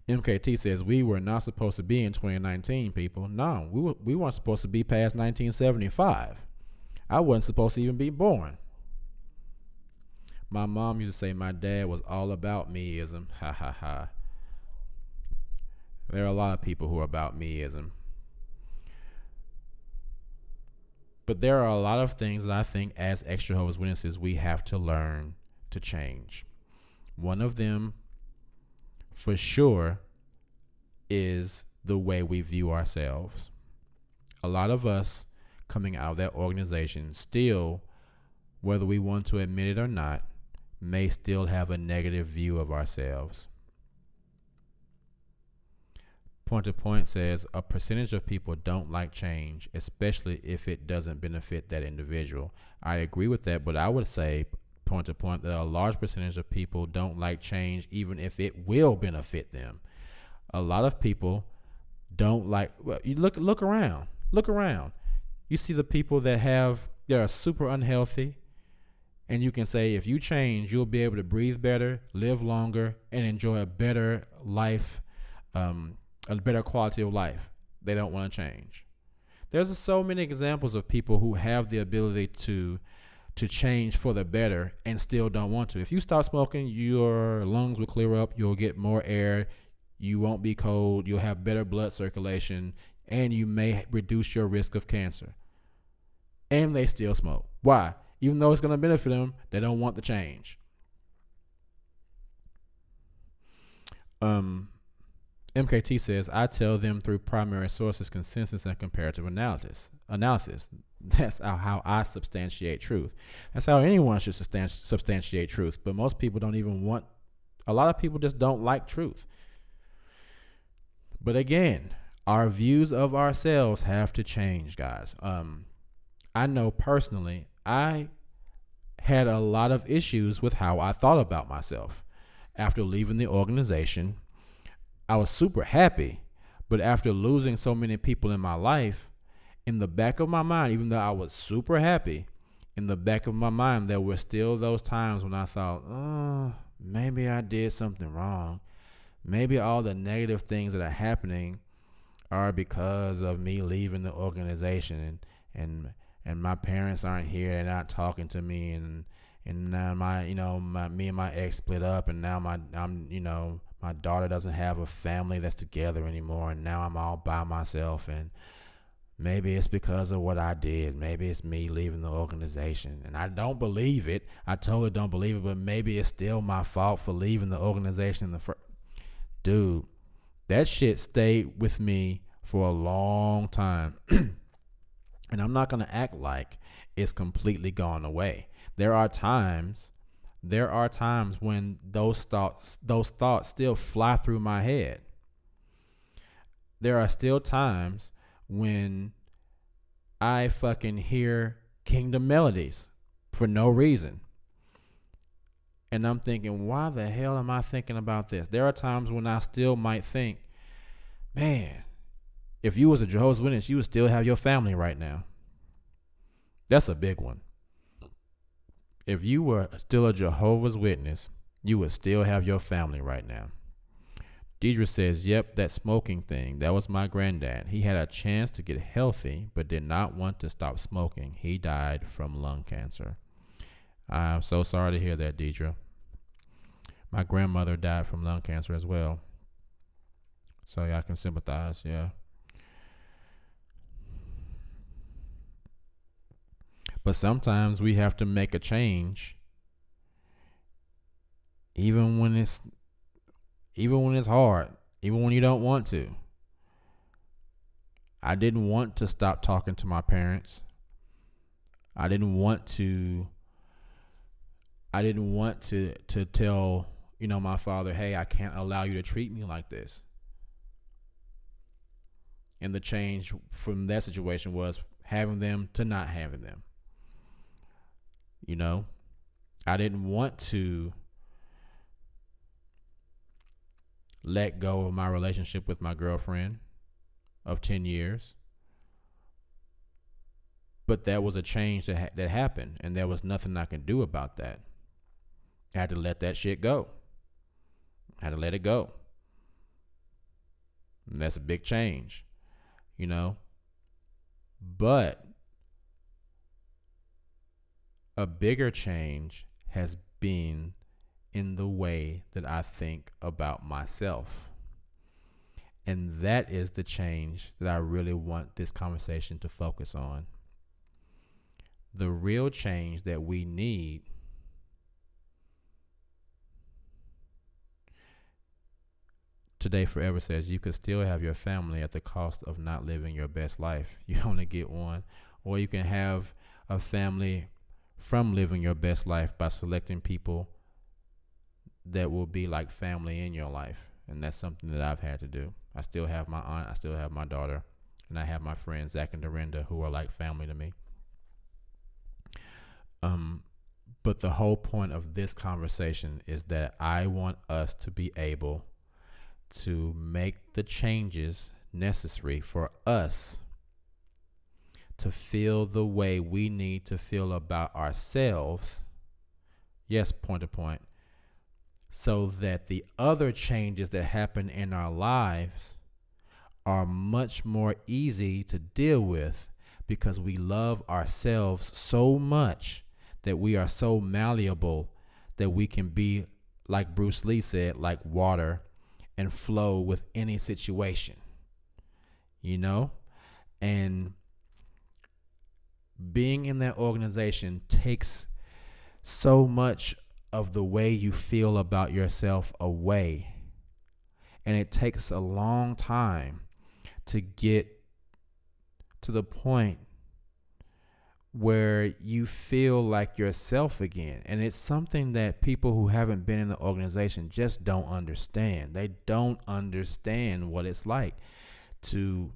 MKT says we were not supposed to be in 2019, people. No, we weren't supposed to be past 1975. I wasn't supposed to even be born. My mom used to say my dad was all about meism. Ha ha ha. There are a lot of people who are about meism. But there are a lot of things that I think as extra Jehovah's Witnesses we have to learn to change. One of them, for sure, is the way we view ourselves. A lot of us coming out of that organization still, whether we want to admit it or not, may still have a negative view of ourselves. Point to Point says a percentage of people don't like change, especially if it doesn't benefit that individual. I agree with that, but I would say, Point to Point, that a large percentage of people don't like change even if it will benefit them. A lot of people don't like, well, you look around. Look around. You see the people that are super unhealthy, and you can say if you change, you'll be able to breathe better, live longer, and enjoy a better life, a better quality of life. They don't want to change. There's so many examples of people who have the ability to change for the better and still don't want to. If you stop smoking, your lungs will clear up, you'll get more air, you won't be cold, you'll have better blood circulation, and you may reduce your risk of cancer. And they still smoke. Why? Even though it's going to benefit them, they don't want the change. MKT says, I tell them through primary sources, consensus, and comparative analysis. That's how I substantiate truth. That's how anyone should substantiate truth. But most people don't even want, a lot of people just don't like truth. But again, our views of ourselves have to change, guys. I know personally, I had a lot of issues with how I thought about myself. After leaving the organization, I was super happy, but after losing so many people in my life, in the back of my mind, even though I was super happy, in the back of my mind, there were still those times when I thought, oh, maybe I did something wrong. Maybe all the negative things that are happening are because of me leaving the organization, and my parents aren't here, they're not talking to me, and now me and my ex split up, and now my daughter doesn't have a family that's together anymore, and now I'm all by myself, and maybe it's because of what I did. Maybe it's me leaving the organization, and I don't believe it. I totally don't believe it, but maybe it's still my fault for leaving the organization in the first. Dude, that shit stayed with me for a long time. And I'm not going to act like it's completely gone away. There are times when those thoughts still fly through my head. There are still times when I fucking hear Kingdom melodies for no reason. And I'm thinking, why the hell am I thinking about this? There are times when I still might think, man, if you was a Jehovah's Witness, you would still have your family right now. That's a big one. If you were still a Jehovah's Witness, you would still have your family right now. Deidre says, yep, that smoking thing, that was my granddad. He had a chance to get healthy, but did not want to stop smoking. He died from lung cancer. I'm so sorry to hear that, Deidre. My grandmother died from lung cancer as well. So yeah, I can sympathize, yeah. But sometimes we have to make a change, even when it's hard, even when you don't want to. I didn't want to stop talking to my parents. I didn't want to tell, my father, hey, I can't allow you to treat me like this. And the change from that situation was having them to not having them. I didn't want to let go of my relationship with my girlfriend of 10 years. But that was a change that happened, and there was nothing I could do about that. I had to let that shit go. I had to let it go. And that's a big change, But a bigger change has being in the way that I think about myself. And that is the change that I really want this conversation to focus on. The real change that we need Today Forever says you could still have your family at the cost of not living your best life. You only get one. Or you can have a family from living your best life by selecting people that will be like family in your life. And that's something that I've had to do. I still have my aunt, I still have my daughter, and I have my friends Zach and Dorinda who are like family to me. But the whole point of this conversation is that I want us to be able to make the changes necessary for us to feel the way we need to feel about ourselves. Yes, point to point. So that the other changes that happen in our lives are much more easy to deal with because we love ourselves so much that we are so malleable that we can be, like Bruce Lee said, like water and flow with any situation, you know? And being in that organization takes so much of the way you feel about yourself away. And it takes a long time to get to the point where you feel like yourself again. And it's something that people who haven't been in the organization just don't understand. They don't understand what it's like to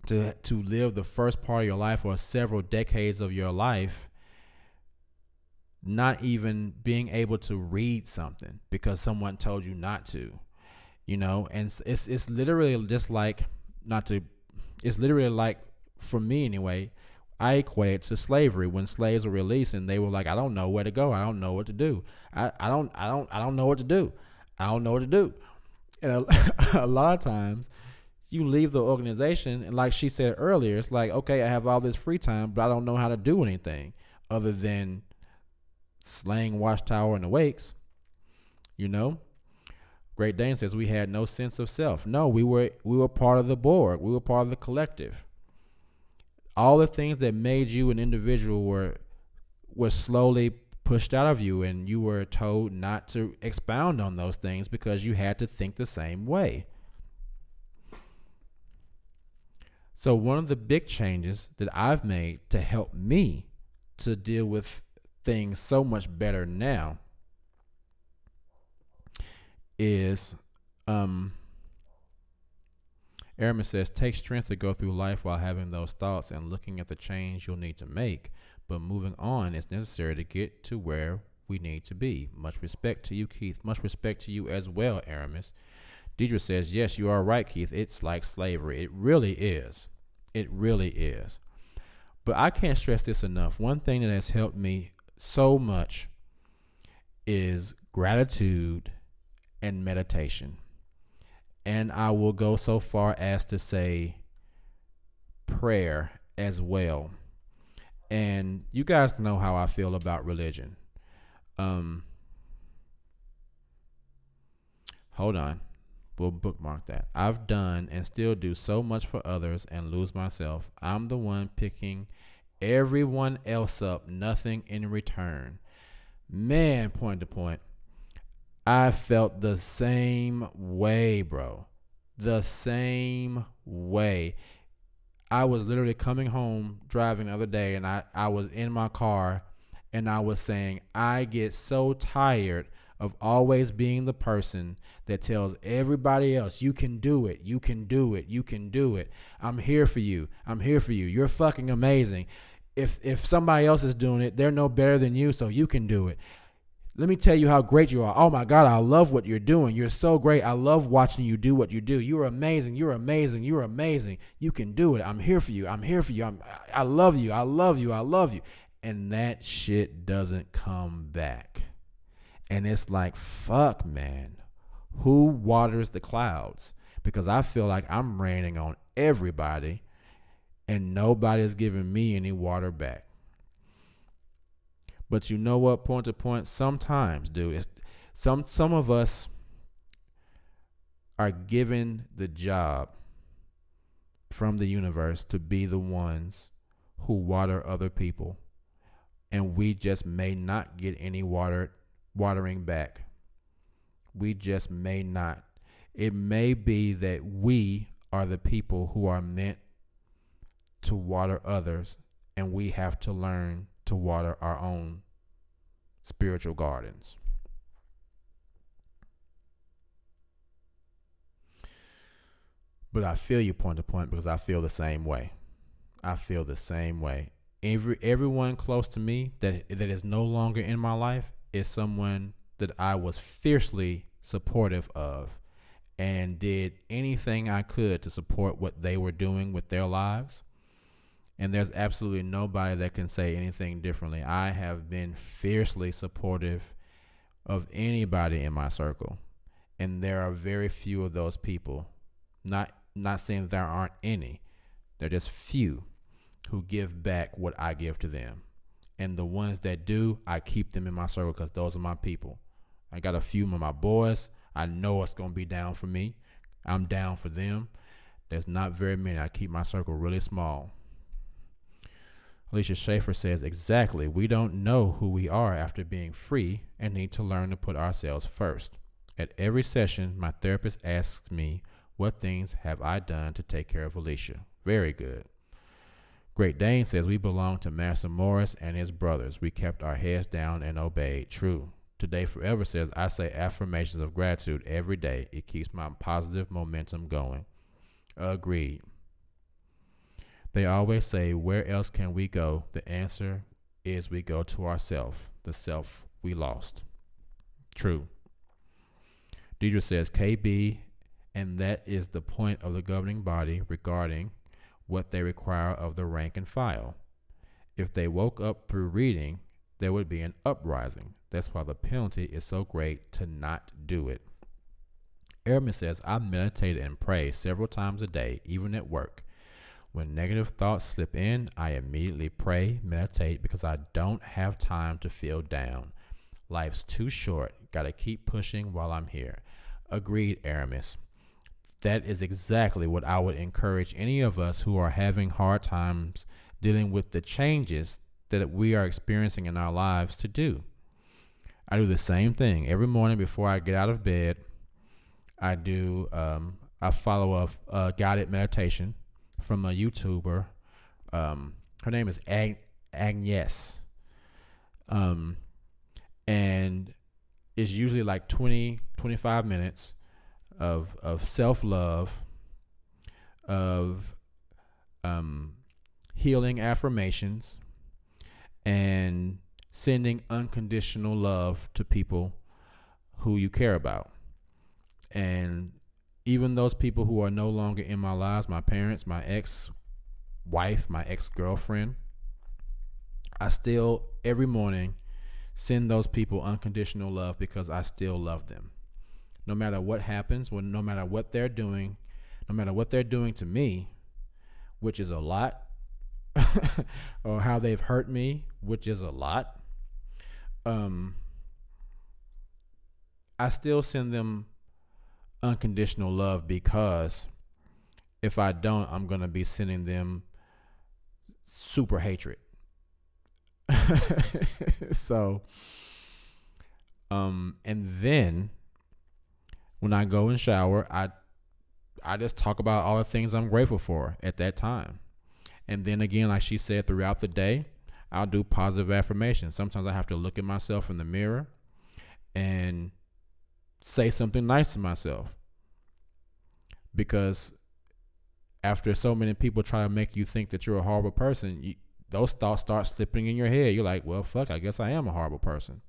live the first part of your life or several decades of your life not even being able to read something because someone told you not to, you know. And it's literally just like it's literally like, for me anyway, I equate it to slavery. When slaves were released and they were like, I don't know where to go, I don't know what to do, I don't know what to do, I don't know what to do. And a lot of times you leave the organization and, like she said earlier, it's like, okay, I have all this free time, but I don't know how to do anything other than slaying Watchtower and the Wakes, you know. Great Dane says we had no sense of self. No, we were part of the board. We were part of the collective. All the things that made you an individual were slowly pushed out of you, and you were told not to expound on those things because you had to think the same way. So one of the big changes that I've made to help me to deal with things so much better now is Aramis says, take strength to go through life while having those thoughts and looking at the change you'll need to make, but moving on is necessary to get to where we need to be. Much respect to you, Keith. Much respect to you as well, Aramis. Deidre says, yes, you are right, Keith. It's like slavery. It really is. It really is. But I can't stress this enough. One thing that has helped me so much is gratitude and meditation. And I will go so far as to say prayer as well. And you guys know how I feel about religion. Hold on. We'll bookmark that. I've done and still do so much for others and lose myself. I'm the one picking everyone else up, nothing in return. Man, point to point, I felt the same way, bro. The same way. I was literally coming home driving the other day, and I was in my car, and I was saying, I get so tired of always being the person that tells everybody else, you can do it, you can do it, you can do it. I'm here for you. I'm here for you. You're fucking amazing. If somebody else is doing it, they're no better than you, so you can do it. Let me tell you how great you are. Oh my God, I love what you're doing. You're so great. I love watching you do what you do. You're amazing. You're amazing. You're amazing. You can do it. I'm here for you. I'm here for you. I love you. I love you. I love you. And that shit doesn't come back. And it's like, fuck, man. Who waters the clouds? Because I feel like I'm raining on everybody and nobody's giving me any water back. But you know what? Point to point, sometimes, dude, some of us are given the job from the universe to be the ones who water other people, and we just may not get any watering back. We just may not. It may be that we are the people who are meant to water others, and we have to learn to water our own spiritual gardens. But I feel you point to point, because I feel the same way. I feel the same way. Everyone close to me that is no longer in my life is someone that I was fiercely supportive of and did anything I could to support what they were doing with their lives. And there's absolutely nobody that can say anything differently. I have been fiercely supportive of anybody in my circle, and there are very few of those people. Not saying there aren't any. They're just few who give back what I give to them. And the ones that do, I keep them in my circle because those are my people. I got a few of my boys. I know it's going to be down for me. I'm down for them. There's not very many. I keep my circle really small. Alicia Schaefer says, exactly. We don't know who we are after being free and need to learn to put ourselves first. At every session, my therapist asks me, what things have I done to take care of Alicia? Very good. Great Dane says, we belong to Master Morris and his brothers. We kept our heads down and obeyed. True. Today Forever says, I say affirmations of gratitude every day. It keeps my positive momentum going. Agreed. They always say, where else can we go? The answer is we go to ourself, the self we lost. True. Deidre says, KB, and that is the point of the governing body regarding what they require of the rank and file. If they woke up through reading, there would be an uprising. That's why the penalty is so great to not do it. Ehrman says, I meditate and pray several times a day, even at work. When negative thoughts slip in, I immediately pray, meditate, because I don't have time to feel down. Life's too short. Gotta keep pushing while I'm here. Agreed, Aramis. That is exactly what I would encourage any of us who are having hard times dealing with the changes that we are experiencing in our lives to do. I do the same thing every morning before I get out of bed. I follow a guided meditation from a YouTuber. Her name is Agnes. And it's usually like 20, 25 minutes of self-love, of healing affirmations, and sending unconditional love to people who you care about. And even those people who are no longer in my lives, my parents, my ex-wife, my ex-girlfriend, I still, every morning, send those people unconditional love because I still love them. No matter what happens, no matter what they're doing, no matter what they're doing to me, which is a lot, or how they've hurt me, which is a lot, I still send them unconditional love, because if I don't, I'm going to be sending them super hatred. So, and then when I go and shower, I just talk about all the things I'm grateful for at that time. And then again, like she said, throughout the day, I'll do positive affirmations. Sometimes I have to look at myself in the mirror and say something nice to myself, because after so many people try to make you think that you're a horrible person, those thoughts start slipping in your head. You're like, well, fuck, I guess I am a horrible person.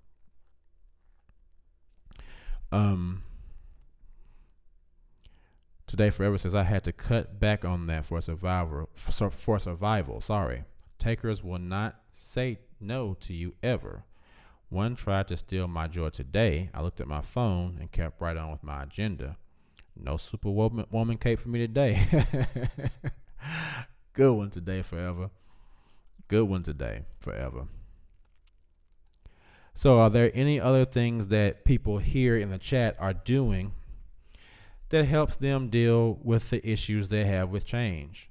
Today Forever says, I had to cut back on that for survival. Sorry. Takers will not say no to you ever. One tried to steal my joy today. I looked at my phone and kept right on with my agenda. No superwoman cape for me today. Good one today, Forever. Good one today, Forever. So are there any other things that people here in the chat are doing that helps them deal with the issues they have with change?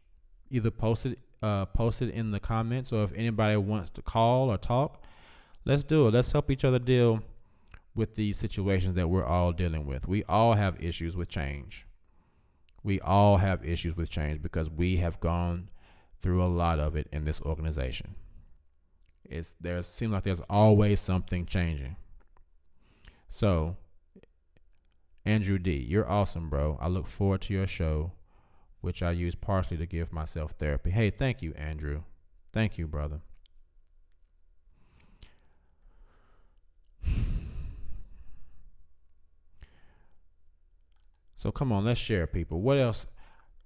Either post it in the comments, or if anybody wants to call or talk, let's do it. Let's help each other deal with these situations that we're all dealing with. We all have issues with change. We all have issues with change because we have gone through a lot of it in this organization. Seems like there's always something changing. So, Andrew D., you're awesome, bro. I look forward to your show, which I use partially to give myself therapy. Hey, thank you, Andrew. Thank you, brother. So come on, let's share, people. What else?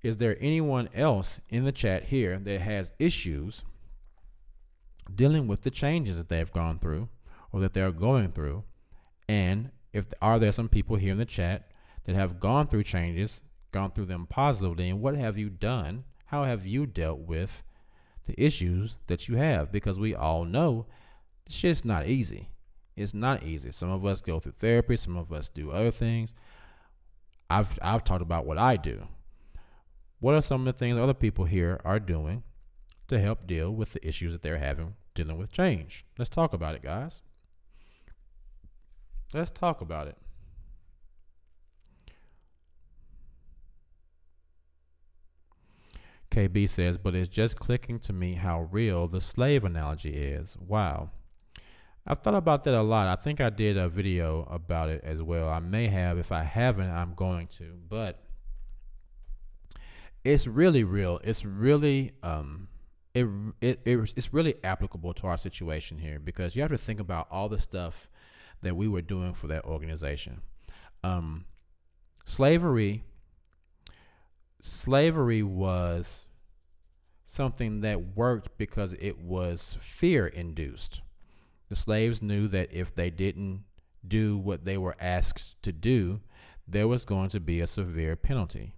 Is there anyone else in the chat here that has issues dealing with the changes that they've gone through or that they're going through? And are there some people here in the chat that have gone through changes, gone through them positively, and what have you done? How have you dealt with the issues that you have? Because we all know this shit's not easy. It's not easy. Some of us go through therapy, some of us do other things. I've talked about what I do. What are some of the things other people here are doing to help deal with the issues that they're having dealing with change? Let's talk about it, guys. Let's talk about it. KB says, but it's just clicking to me how real the slave analogy is. Wow. I've thought about that a lot. I think I did a video about it as well. I may have. If I haven't, I'm going to. But it's really real. It's really it's really applicable to our situation here, because you have to think about all the stuff that we were doing for that organization. Slavery was something that worked because it was fear induced. The slaves knew that if they didn't do what they were asked to do, there was going to be a severe penalty.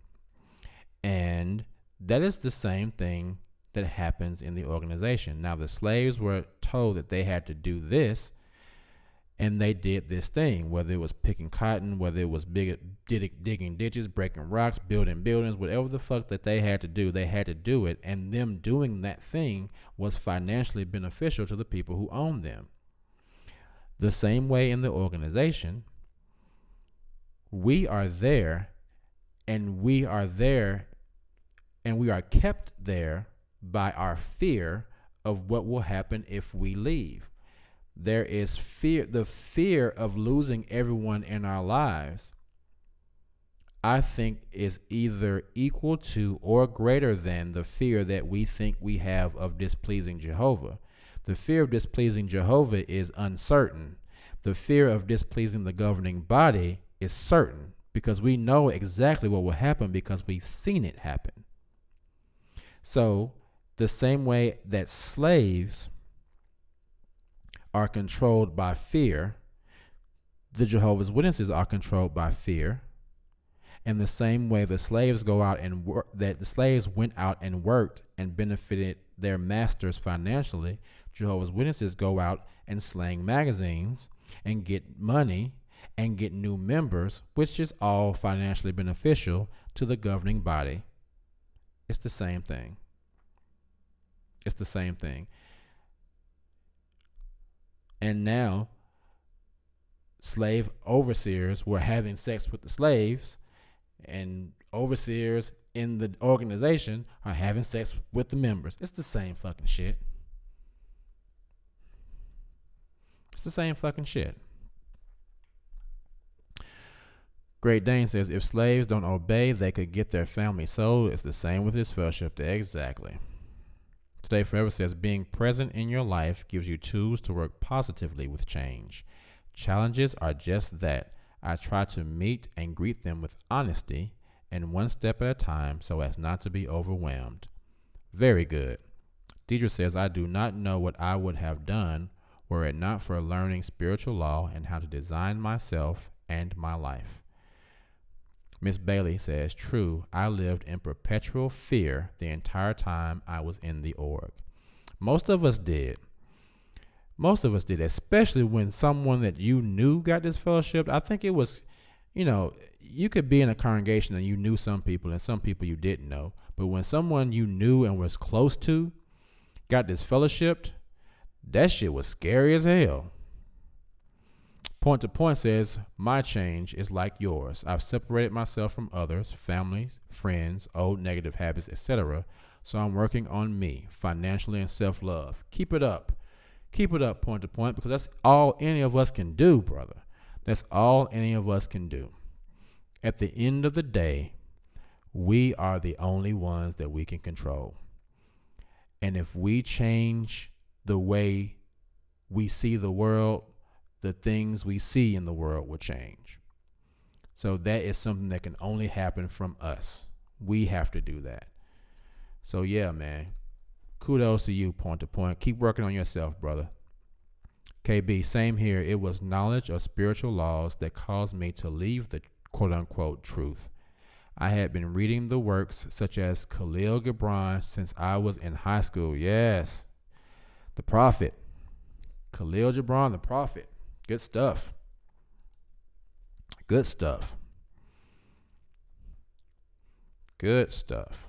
And that is the same thing that happens in the organization. Now, the slaves were told that they had to do this, and they did this thing, whether it was picking cotton, whether it was digging ditches, breaking rocks, building buildings, whatever the fuck that they had to do, they had to do it. And them doing that thing was financially beneficial to the people who owned them. The same way in the organization, we are there, and we are kept there by our fear of what will happen if we leave. There is fear, the fear of losing everyone in our lives, I think, is either equal to or greater than the fear that we think we have of displeasing Jehovah. The fear of displeasing Jehovah is uncertain. The fear of displeasing the governing body is certain, because we know exactly what will happen because we've seen it happen. So the same way that slaves are controlled by fear, the Jehovah's Witnesses are controlled by fear. And the same way the slaves go out and work, that the slaves went out and worked and benefited their masters financially, Jehovah's Witnesses go out and slang magazines and get money and get new members, which is all financially beneficial to the governing body. It's the same thing. It's the same thing. And now slave overseers were having sex with the slaves, and overseers in the organization are having sex with the members. It's the same fucking shit. It's the same fucking shit. Great Dane says, if slaves don't obey, they could get their family sold. It's the same with this fellowship. Exactly. Today Forever says, being present in your life gives you tools to work positively with change. Challenges are just that. I try to meet and greet them with honesty and one step at a time so as not to be overwhelmed. Very good. Deidre says, I do not know what I would have done were it not for learning spiritual law and how to design myself and my life. Miss Bailey says, true, I lived in perpetual fear the entire time I was in the org. Most of us did. Most of us did, especially when someone that you knew got disfellowshipped. I think it was, you could be in a congregation and you knew some people and some people you didn't know. But when someone you knew and was close to got disfellowshipped, that shit was scary as hell. Point to Point says, my change is like yours. I've separated myself from others, families, friends, old negative habits, etc. So I'm working on me, financially and self-love. Keep it up. Keep it up, Point to Point, because that's all any of us can do, brother. That's all any of us can do. At the end of the day, we are the only ones that we can control. And if we change the way we see the world, the things we see in the world will change. So that is something that can only happen from us. We have to do that. So yeah, man, kudos to you, Point to Point. Keep working on yourself, brother. KB, same here. It was knowledge of spiritual laws that caused me to leave the quote-unquote truth. I had been reading the works such as Khalil Gibran since I was in high school. Yes, the prophet. Khalil Gibran, the prophet. Good stuff. Good stuff. Good stuff.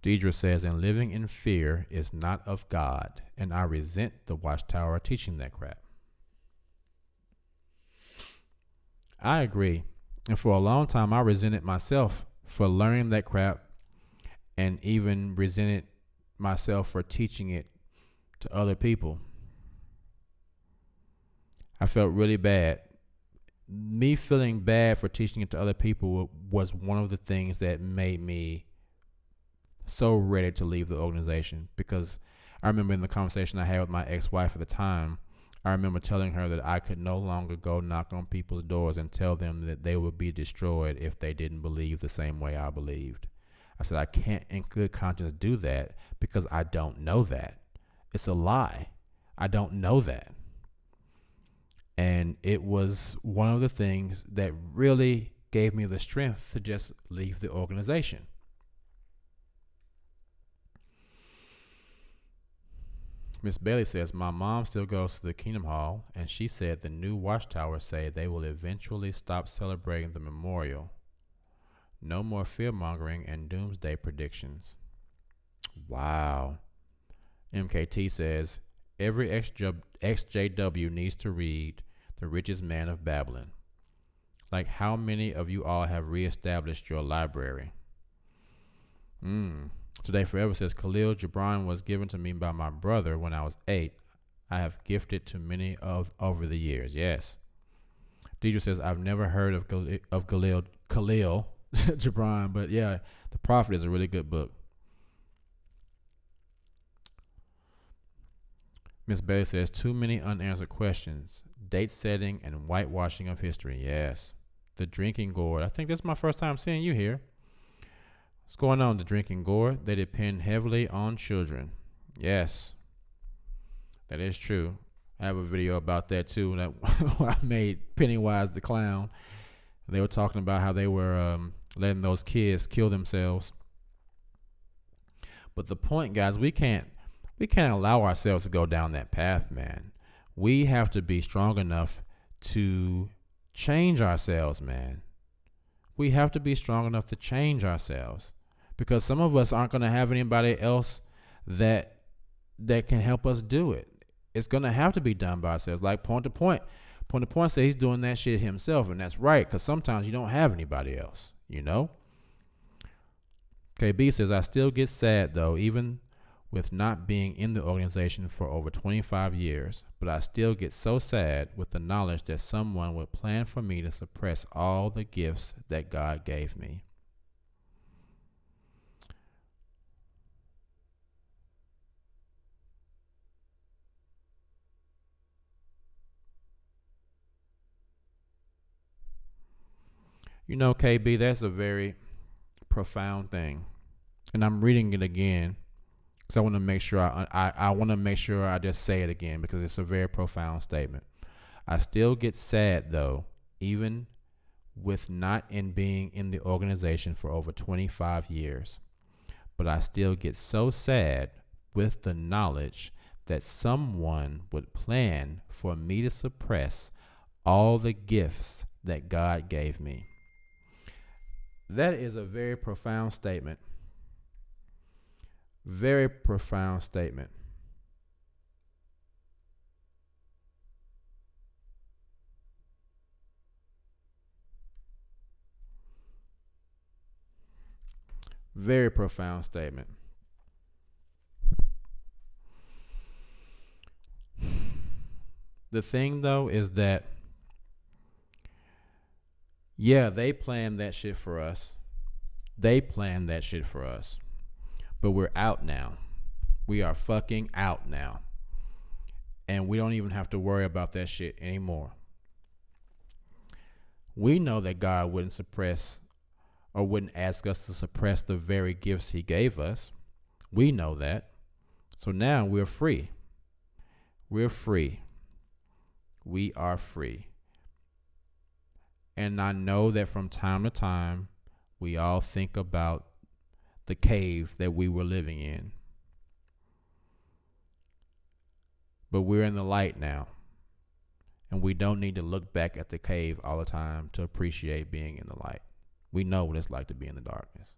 Deidre says, and living in fear is not of God, and I resent the Watchtower teaching that crap. I agree. And for a long time, I resented myself for learning that crap and even resented myself for teaching it to other people. I felt really bad. Me feeling bad for teaching it to other people was one of the things that made me so ready to leave the organization, because I remember in the conversation I had with my ex-wife at the time, I remember telling her that I could no longer go knock on people's doors and tell them that they would be destroyed if they didn't believe the same way I believed. I said, I can't in good conscience do that because I don't know that. It's a lie. I don't know that. And it was one of the things that really gave me the strength to just leave the organization. Miss Bailey says, my mom still goes to the Kingdom Hall, and she said the new Watchtowers say they will eventually stop celebrating the memorial. No more fear-mongering and doomsday predictions. Wow. MKT says, every XJW needs to read The Richest Man of Babylon. Like, how many of you all have reestablished your library? Today Forever says, Khalil Gibran was given to me by my brother when I was 8. I have gifted to many of over the years. Yes. Deidre says, I've never heard of Khalil Gibran, but yeah, The Prophet is a really good book. Miss Bailey says, too many unanswered questions. Date setting and whitewashing of history. Yes. The Drinking Gourd. I think this is my first time seeing you here. What's going on, The Drinking Gourd? They depend heavily on children. Yes. That is true. I have a video about that too. That I made Pennywise the Clown. They were talking about how they were letting those kids kill themselves. But the point, guys, we can't allow ourselves to go down that path, man. We have to be strong enough to change ourselves, man. We have to be strong enough to change ourselves, because some of us aren't going to have anybody else that can help us do it. It's going to have to be done by ourselves. Like Point to Point. Point to Point says he's doing that shit himself, and that's right, because sometimes you don't have anybody else, you know? KB says, I still get sad, though, even with not being in the organization for over 25 years, but I still get so sad with the knowledge that someone would plan for me to suppress all the gifts that God gave me. You know, KB, that's a very profound thing. And I'm reading it again because I want to make sure I want to make sure I just say it again, because it's a very profound statement. I still get sad, though, even with not being in the organization for over 25 years. But I still get so sad with the knowledge that someone would plan for me to suppress all the gifts that God gave me. That is a very profound statement. Very profound statement. Very profound statement. The thing, though, is that, yeah, they planned that shit for us. They planned that shit for us. But we're out now. We are fucking out now. And we don't even have to worry about that shit anymore. We know that God wouldn't suppress or wouldn't ask us to suppress the very gifts he gave us. We know that. So now we're free. We're free. We are free. And I know that from time to time, we all think about the cave that we were living in. But we're in the light now. And we don't need to look back at the cave all the time to appreciate being in the light. We know what it's like to be in the darkness.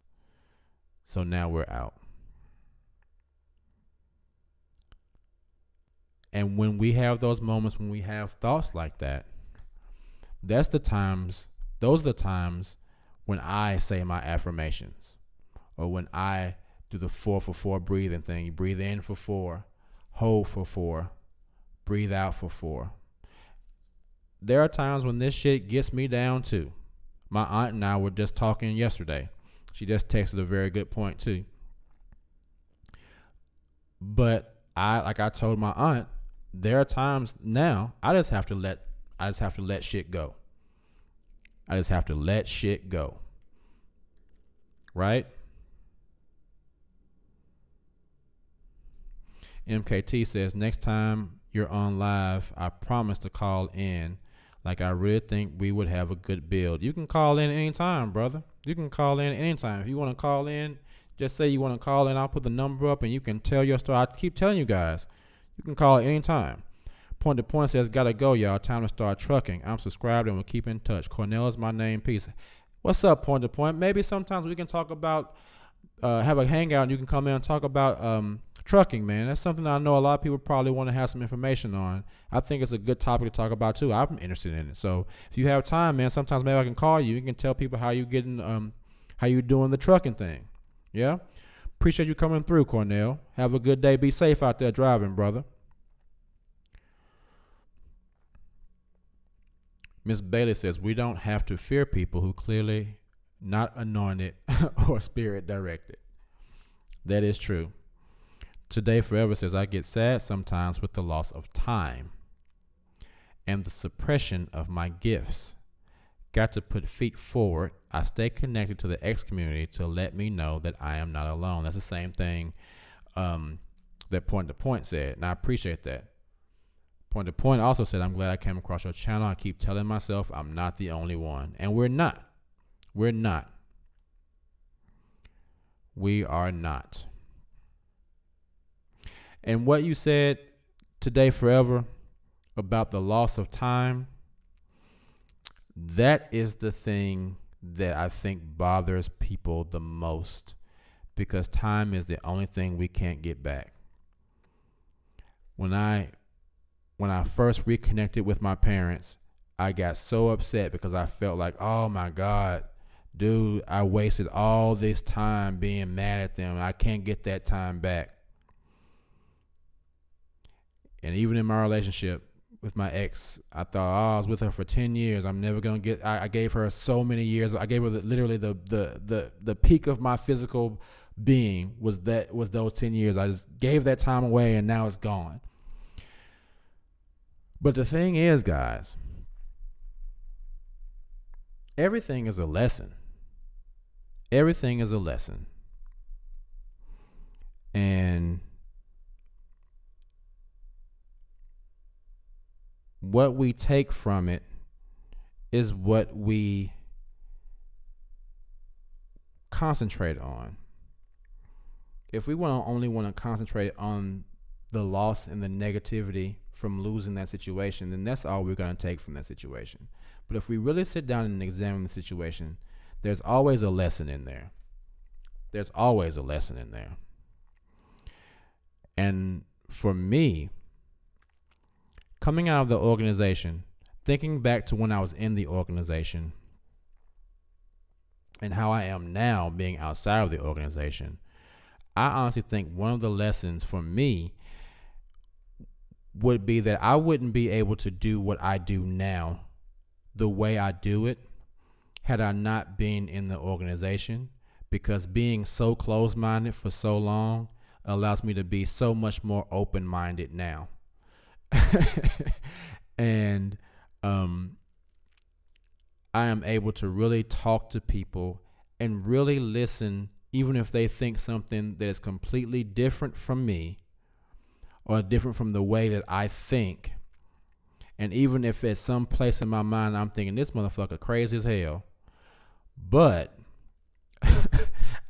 So now we're out. And when we have those moments, when we have thoughts like that, those are the times when I say my affirmations, or when I do the 4-for-4 breathing thing. You breathe in for 4, hold for 4, breathe out for 4. There are times when this shit gets me down too. My aunt and I were just talking yesterday. She just texted a very good point too. But like I told my aunt, there are times now I just have to let shit go. I just have to let shit go. Right? MKT says, next time you're on live, I promise to call in. Like, I really think we would have a good build. You can call in anytime, brother. You can call in anytime. If you want to call in, just say you want to call in. I'll put the number up and you can tell your story. I keep telling you guys, you can call anytime. Point to Point says, gotta go, y'all. Time to start trucking. I'm subscribed and we'll keep in touch. Cornell is my name. Peace. What's up, Point to Point? Maybe sometimes we can talk about, have a hangout and you can come in and talk about trucking, man. That's something I know a lot of people probably want to have some information on. I think it's a good topic to talk about too. I'm interested in it. So if you have time, man, sometimes maybe I can call you. You can tell people how you doing the trucking thing. Yeah. Appreciate you coming through, Cornell. Have a good day. Be safe out there driving, brother. Miss Bailey says, we don't have to fear people who clearly not anointed or spirit directed. That is true. Today Forever says, I get sad sometimes with the loss of time and the suppression of my gifts. Got to put feet forward. I stay connected to the X community to let me know that I am not alone. That's the same thing that Point to Point said, and I appreciate that. Point to Point also said, I'm glad I came across your channel. I keep telling myself I'm not the only one. And we're not. We're not. We are not. And what you said today, Forever, about the loss of time, that is the thing that I think bothers people the most, because time is the only thing we can't get back. When I first reconnected with my parents, I got so upset because I felt like, oh my God, dude, I wasted all this time being mad at them. I can't get that time back. And even in my relationship with my ex, I thought, oh, I was with her for 10 years. I'm never going to get, I gave her so many years. I gave her literally the peak of my physical being was those 10 years. I just gave that time away and now it's gone. But the thing is, guys, everything is a lesson. Everything is a lesson. And what we take from it is what we concentrate on. if we only want to concentrate on the loss and the negativity from losing that situation, then that's all we're going to take from that situation. But if we really sit down and examine the situation, there's always a lesson in there. There's always a lesson in there. And for me, coming out of the organization, thinking back to when I was in the organization and how I am now being outside of the organization, I honestly think one of the lessons for me would be that I wouldn't be able to do what I do now the way I do it had I not been in the organization, because being so closed-minded for so long allows me to be so much more open-minded now. And I am able to really talk to people and really listen, even if they think something that is completely different from me or different from the way that I think. And even if at some place in my mind I'm thinking this motherfucker crazy as hell, but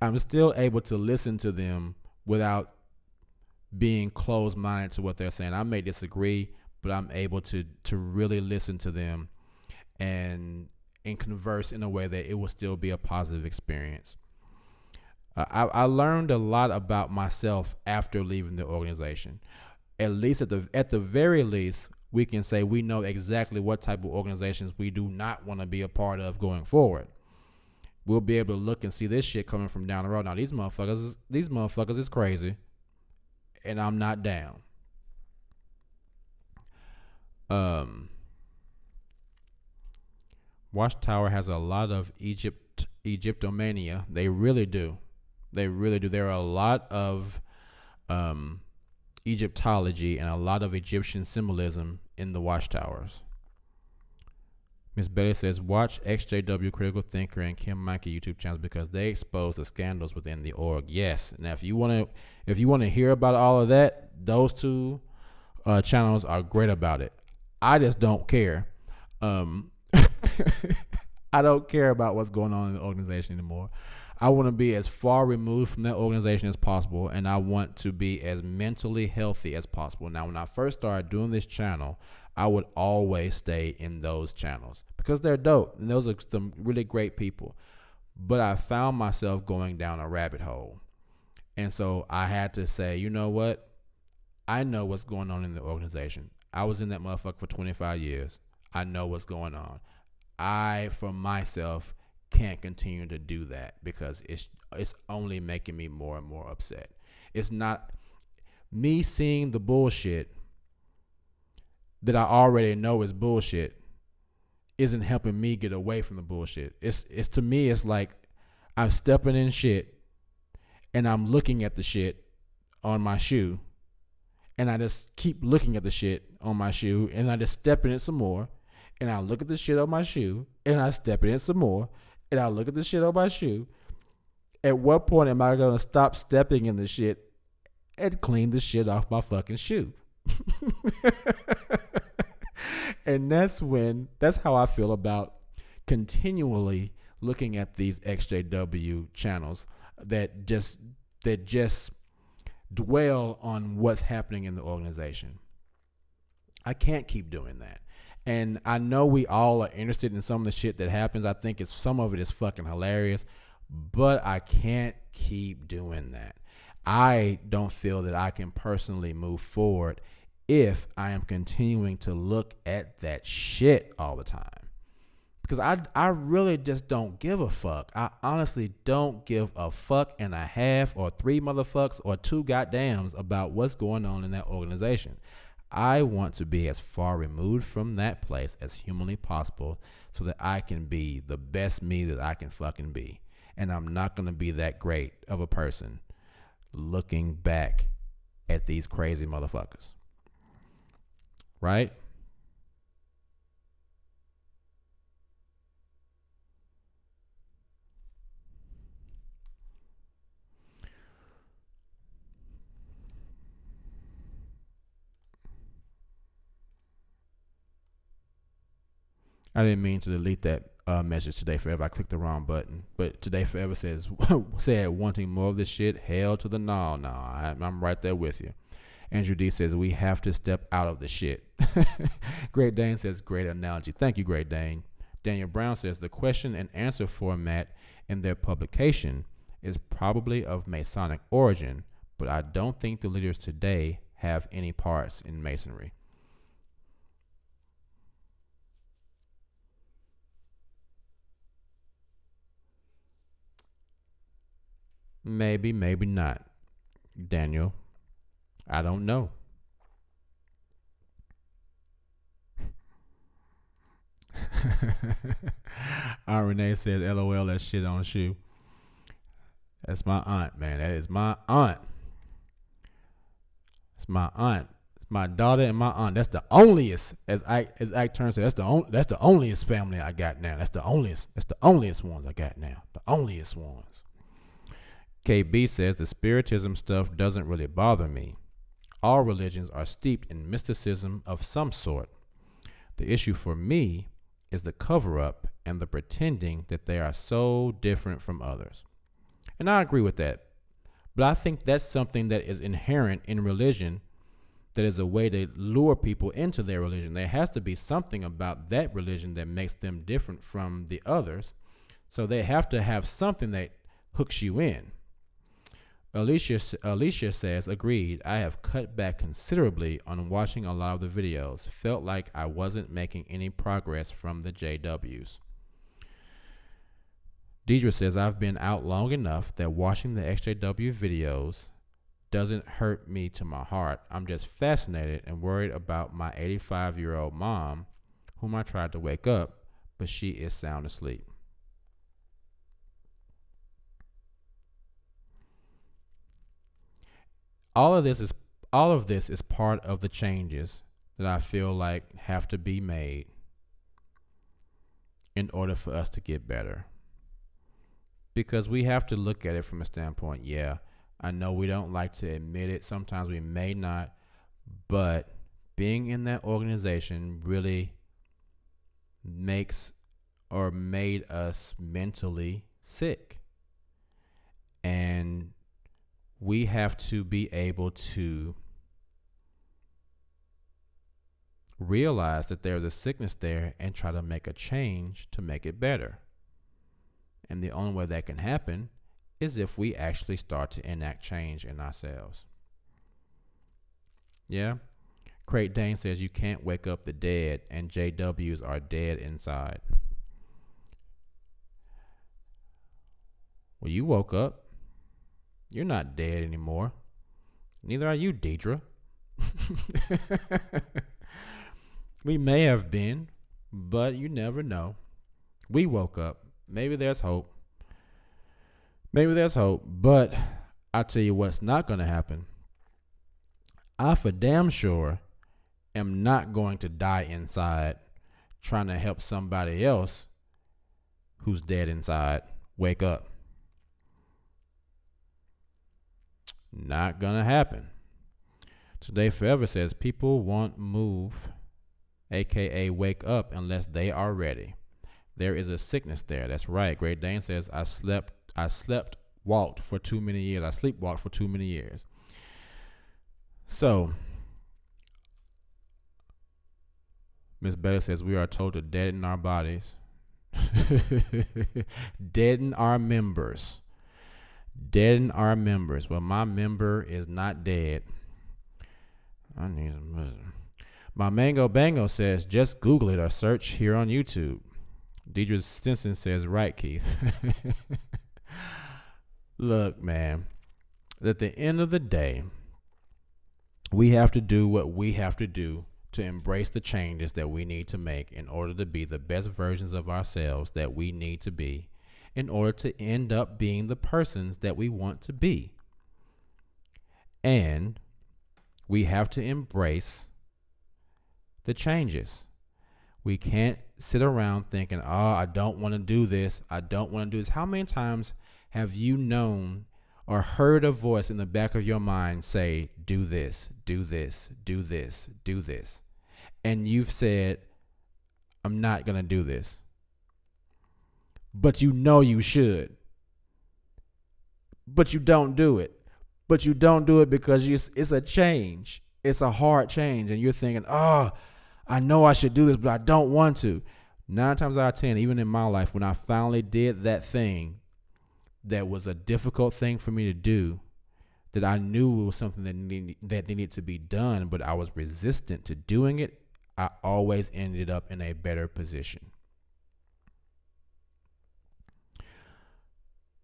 I'm still able to listen to them without being closed-minded to what they're saying. I may disagree, but I'm able to really listen to them and converse in a way that it will still be a positive experience. I learned a lot about myself after leaving the organization. At least at the very least, we can say we know exactly what type of organizations we do not want to be a part of going forward. We'll be able to look and see this shit coming from down the road. Now these motherfuckers is crazy, and I'm not down. Watchtower has a lot of Egyptomania. They really do. They really do. There are a lot of Egyptology and a lot of Egyptian symbolism in the Watchtowers. Miss Betty says, watch XJW Critical Thinker and Kim Mackey YouTube channels because they expose the scandals within the org. Yes. Now, if you want to hear about all of that, those two channels are great about it. I just don't care. I don't care about what's going on in the organization anymore. I want to be as far removed from that organization as possible, and I want to be as mentally healthy as possible. Now, when I first started doing this channel, I would always stay in those channels because they're dope, and those are some really great people. But I found myself going down a rabbit hole, and so I had to say, you know what? I know what's going on in the organization. I was in that motherfucker for 25 years. I know what's going on. I, for myself, can't continue to do that because it's only making me more and more upset. It's not me seeing the bullshit that I already know is bullshit isn't helping me get away from the bullshit. It's to me, it's like I'm stepping in shit and I'm looking at the shit on my shoe, and I just keep looking at the shit on my shoe, and I just step in it some more, and I look at the shit on my shoe, and I step in it some more, and I look at the shit on my shoe. At what point am I going to stop stepping in the shit and clean the shit off my fucking shoe? And that's how I feel about continually looking at these XJW channels that just dwell on what's happening in the organization. I can't keep doing that. And I know we all are interested in some of the shit that happens. I think some of it is fucking hilarious, but I can't keep doing that. I don't feel that I can personally move forward if I am continuing to look at that shit all the time. Because I really just don't give a fuck. I honestly don't give a fuck and a half or three motherfucks or two goddams about what's going on in that organization. I want to be as far removed from that place as humanly possible so that I can be the best me that I can fucking be. And I'm not going to be that great of a person looking back at these crazy motherfuckers. Right? I didn't mean to delete that message today forever. I clicked the wrong button, but today forever says said wanting more of this shit. Hell to the no. I'm right there with you. Andrew D says we have to step out of the shit. Great Dane says great analogy. Thank you, Great Dane. Daniel Brown says the question and answer format in their publication is probably of Masonic origin, but I don't think the leaders today have any parts in Masonry. Maybe, maybe not, Daniel. I don't know. Renee says, LOL, that shit on shoe. That's my aunt, man. That is my aunt. It's my aunt. It's my daughter and my aunt. That's the onlyest, as Ike Turner said, that's the onlyest family I got now. That's the onlyest ones I got now. The onlyest ones. KB says the spiritism stuff doesn't really bother me. All religions are steeped in mysticism of some sort. The issue for me is the cover-up and the pretending that they are so different from others. And I agree with that. But I think that's something that is inherent in religion, that is a way to lure people into their religion. There has to be something about that religion that makes them different from the others. So they have to have something that hooks you in. Alicia says, agreed, I have cut back considerably on watching a lot of the videos. Felt like I wasn't making any progress from the JWs. Deidre says, I've been out long enough that watching the XJW videos doesn't hurt me to my heart. I'm just fascinated and worried about my 85-year-old mom, whom I tried to wake up, but she is sound asleep. All of this is part of the changes that I feel like have to be made in order for us to get better. Because we have to look at it from a standpoint, yeah, I know we don't like to admit it. Sometimes we may not, but being in that organization really makes or made us mentally sick. And we have to be able to realize that there's a sickness there and try to make a change to make it better. And the only way that can happen is if we actually start to enact change in ourselves. Yeah? Crate Dane says you can't wake up the dead, and JWs are dead inside. Well, you woke up. You're not dead anymore. Neither are you, Deidre. We may have been, but you never know. We woke up. Maybe there's hope. But I'll tell you what's not going to happen. I for damn sure am not going to die inside trying to help somebody else who's dead inside wake up. Not gonna happen. Today Forever says people won't move, aka wake up, unless they are ready. There is a sickness there. That's right. Great Dane says I sleepwalked for too many years. So Miss Bella says we are told to deaden our bodies. Deaden our members. Well, my member is not dead. I need some. My Mango Bango says just Google it or search here on YouTube. Deidre Stinson says right, Keith. Look, man, at the end of the day, we have to do what we have to do to embrace the changes that we need to make in order to be the best versions of ourselves that we need to be, in order to end up being the persons that we want to be. And we have to embrace the changes. We can't sit around thinking, I don't want to do this. How many times have you known or heard a voice in the back of your mind say, do this, do this, do this, do this? And you've said, I'm not going to do this. but you know you should. But you don't do it. But you don't do it because it's a change. It's a hard change. And you're thinking, oh, I know I should do this, but I don't want to. 9 times out of 10, even in my life, when I finally did that thing that was a difficult thing for me to do, that I knew was something that needed to be done, but I was resistant to doing it, I always ended up in a better position.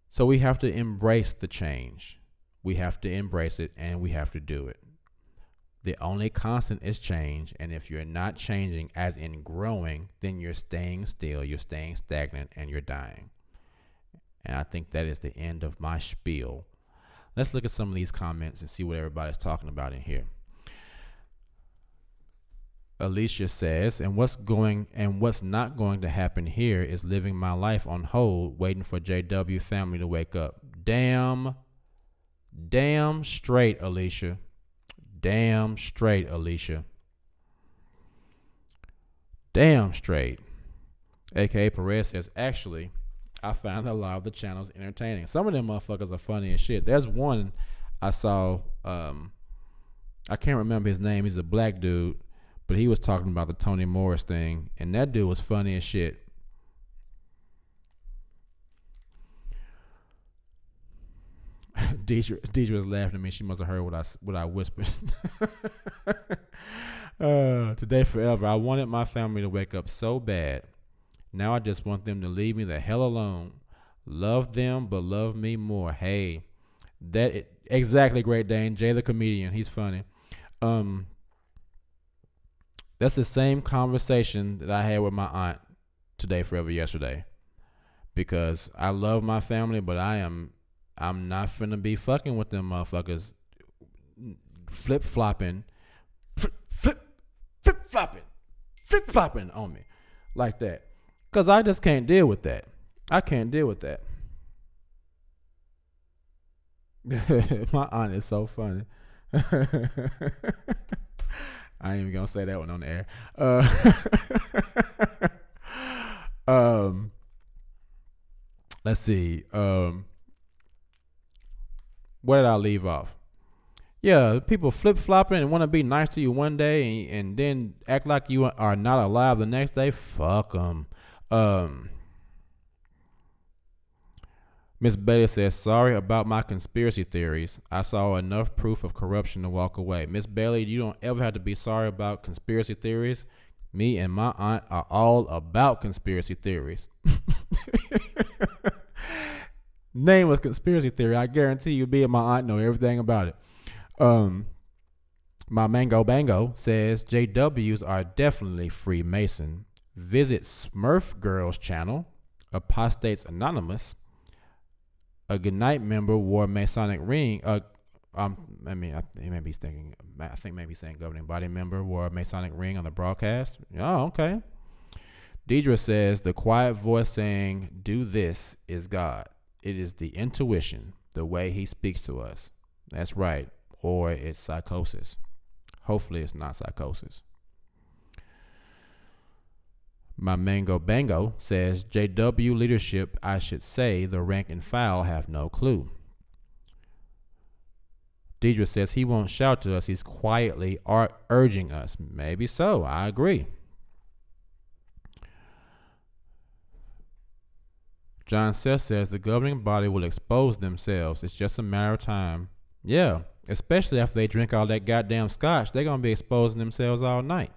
So we have to embrace the change. We have to embrace it, and we have to do it. The only constant is change, and if you're not changing, as in growing, then you're staying still, you're staying stagnant, and you're dying. And I think that is the end of my spiel. Let's look at some of these comments and see what everybody's talking about in here. Alicia says, and what's not going to happen here is living my life on hold, waiting for JW family to wake up. Damn straight, Alicia. Damn straight, Alicia. Damn straight. AKA Perez says, actually, I found a lot of the channels entertaining. Some of them motherfuckers are funny as shit. There's one I saw, I can't remember his name. He's a black dude, but he was talking about the Toni Morris thing, and that dude was funny as shit. Deidre was laughing at me. She must have heard what I whispered. Today forever. I wanted my family to wake up so bad. Now I just want them to leave me the hell alone. Love them, but love me more. Hey, exactly, Great Dane. Jay the comedian. He's funny. That's the same conversation that I had with my aunt today forever yesterday. Because I love my family, but I'm not finna be fucking with them motherfuckers flip-flopping on me like that. Because I just can't deal with that. I can't deal with that. My aunt is so funny. I ain't even going to say that one on the air. Let's see. Where did I leave off? Yeah, people flip-flopping and want to be nice to you one day and then act like you are not alive the next day. Fuck them. Miss Bailey says, sorry about my conspiracy theories. I saw enough proof of corruption to walk away. Miss Bailey, you don't ever have to be sorry about conspiracy theories. Me and my aunt are all about conspiracy theories. Name was conspiracy theory. I guarantee you, me and my aunt know everything about it. My Mango Bango says, JWs are definitely Freemason. Visit Smurf Girls channel. Apostates Anonymous. A Goodnight member wore Masonic ring. I think maybe saying governing body member wore a Masonic ring on the broadcast. Oh, okay. Deidre says, the quiet voice saying, do this is God. It is the intuition, the way he speaks to us. That's right. Or it's psychosis. Hopefully it's not psychosis. My Mango Bango says, JW leadership, I should say, the rank and file have no clue. Deidre says, he won't shout to us. He's quietly urging us. Maybe so. I agree. John Seth says, the governing body will expose themselves. It's just a matter of time. Yeah, especially after they drink all that goddamn scotch. They're going to be exposing themselves all night.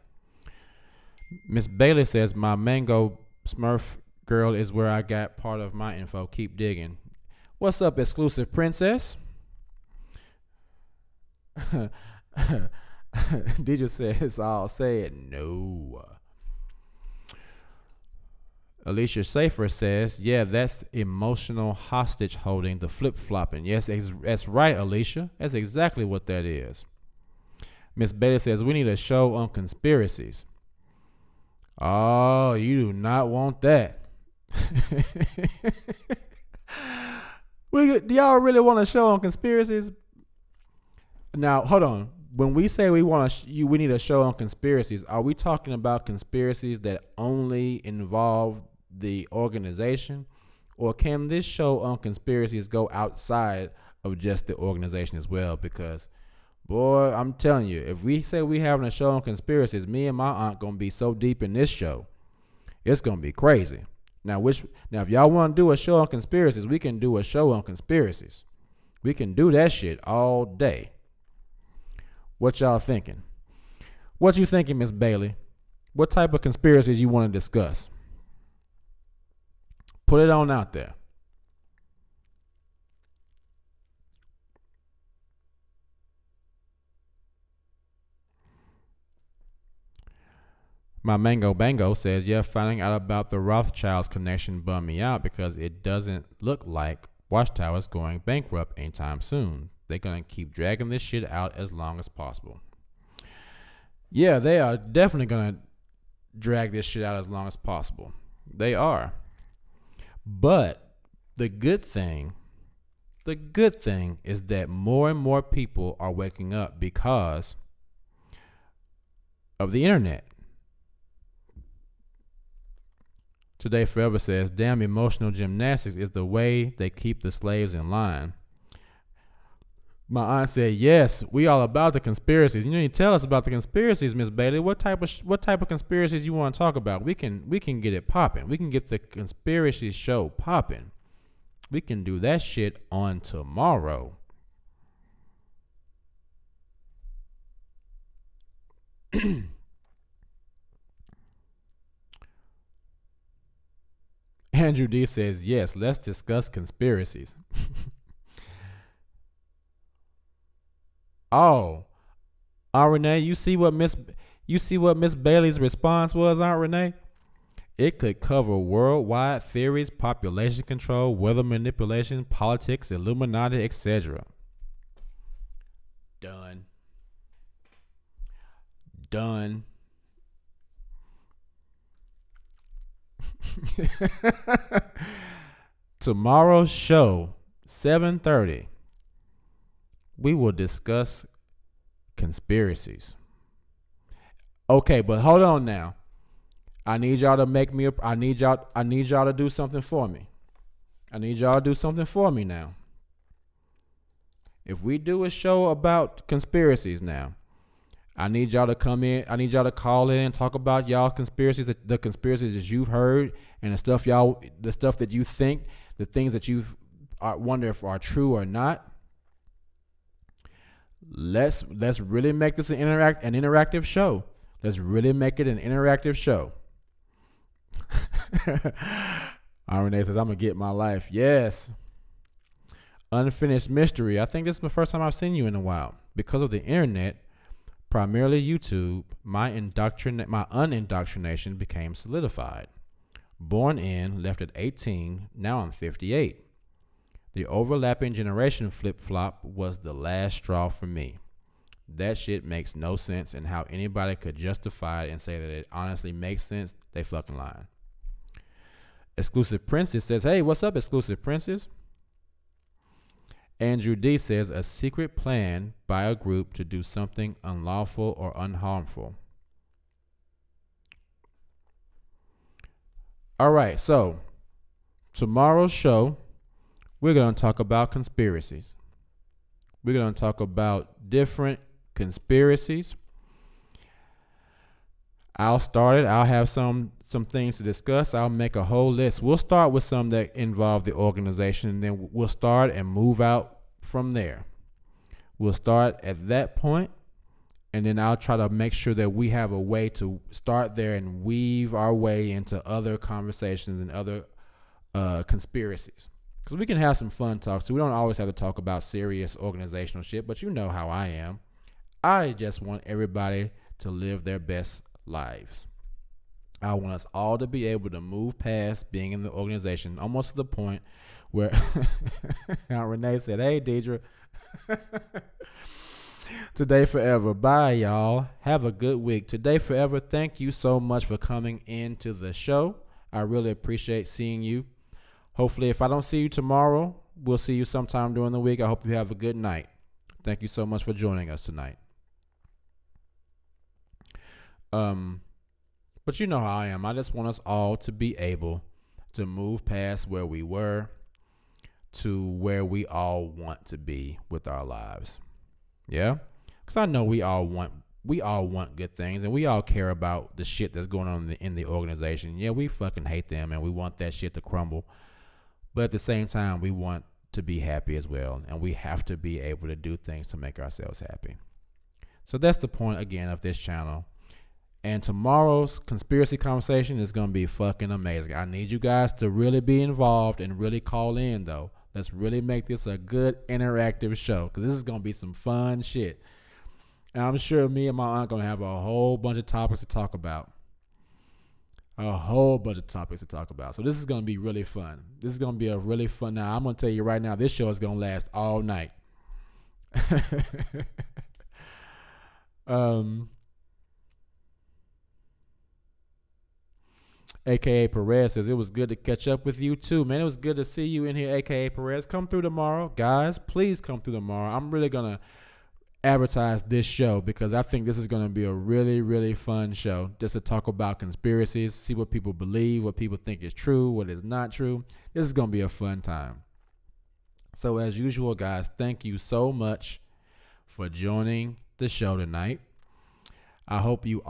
Miss Bailey says, my Mango Smurf girl is where I got part of my info. Keep digging. What's up, exclusive princess? Deidre says, I'll say it. No. Alicia Safer says, yeah, that's emotional hostage holding, the flip-flopping. Yes, that's right, Alicia. That's exactly what that is. Miss Bailey says, we need a show on conspiracies. Oh, you do not want that. Do y'all really want a show on conspiracies? Now, hold on. When we say we need a show on conspiracies, are we talking about conspiracies that only involve the organization, or can this show on conspiracies go outside of just the organization as well? Because, boy, I'm telling you, if we say we having a show on conspiracies, me and my aunt gonna be so deep in this show, it's gonna be crazy. Now, if y'all want to do a show on conspiracies, we can do a show on conspiracies. We can do that shit all day. What y'all thinking? What you thinking, Miss Bailey? What type of conspiracies you want to discuss? Put it on out there. My Mango Bango says, yeah, finding out about the Rothschilds connection bummed me out because it doesn't look like Watchtower's going bankrupt anytime soon. They're going to keep dragging this shit out as long as possible. Yeah, they are definitely going to drag this shit out as long as possible. They are. But the good thing is that more and more people are waking up because of the internet. Today Forever says, damn, emotional gymnastics is the way they keep the slaves in line. My aunt said, yes, we all about the conspiracies. You tell us about the conspiracies, Miss Bailey. What type of conspiracies you want to talk about? We can get it popping. We can get the conspiracy show popping. We can do that shit on tomorrow. Andrew D says, yes, let's discuss conspiracies. Oh, Aunt Renee, you see what Miss Bailey's response was, Aunt Renee? It could cover worldwide theories, population control, weather manipulation, politics, Illuminati, etc. Done. Tomorrow's show, 7:30. We will discuss conspiracies. Okay, but hold on now. I need y'all to I need y'all to do something for me. I need y'all to do something for me now. If we do a show about conspiracies now, I need y'all to come in. I need y'all to call in and talk about y'all conspiracies, the conspiracies that you've heard, and the stuff that you think, the things that you wonder if are true or not. Let's really make this an interactive show. Let's really make it an interactive show. Renee says, I'm gonna get my life. Yes. Unfinished mystery. I think this is the first time I've seen you in a while. Because of the internet, primarily YouTube, my unindoctrination became solidified. Born in, left at 18, now I'm 58. The overlapping generation flip-flop was the last straw for me. That shit makes no sense, and how anybody could justify it and say that it honestly makes sense, they fucking lying. Exclusive Princess says, hey, what's up, Exclusive Princess? Andrew D says, a secret plan by a group to do something unlawful or unharmful. All right, so tomorrow's show, we're going to talk about conspiracies. We're going to talk about different conspiracies. I'll start it. I'll have some things to discuss. I'll make a whole list. We'll start with some that involve the organization, and then we'll start and move out from there. We'll start at that point, and then I'll try to make sure that we have a way to start there and weave our way into other conversations and other conspiracies. Because we can have some fun talks. So we don't always have to talk about serious organizational shit, but you know how I am. I just want everybody to live their best lives. I want us all to be able to move past being in the organization, almost to the point where Aunt Renee said, hey, Deidre, Today Forever. Bye, y'all. Have a good week. Today Forever, thank you so much for coming into the show. I really appreciate seeing you. Hopefully, if I don't see you tomorrow, we'll see you sometime during the week. I hope you have a good night. Thank you so much for joining us tonight. But you know how I am. I just want us all to be able to move past where we were to where we all want to be with our lives. Yeah? Because I know we all want good things, and we all care about the shit that's going on in the organization. Yeah, we fucking hate them, and we want that shit to crumble. But at the same time, we want to be happy as well, and we have to be able to do things to make ourselves happy. So that's the point, again, of this channel. And tomorrow's conspiracy conversation is going to be fucking amazing. I need you guys to really be involved and really call in, though. Let's really make this a good interactive show, because this is going to be some fun shit. And I'm sure me and my aunt are going to have a whole bunch of topics to talk about. So this is going to be really fun. This is going to be a really fun. Now, I'm going to tell you right now, this show is going to last all night. AKA Perez says, it was good to catch up with you too, man. It was good to see you in here, AKA Perez. Come through tomorrow. Guys, please come through tomorrow. I'm really going to advertise this show because I think this is going to be a really, really fun show just to talk about conspiracies, see what people believe, what people think is true, what is not true. This is going to be a fun time. So as usual, guys, thank you so much for joining the show tonight. I hope we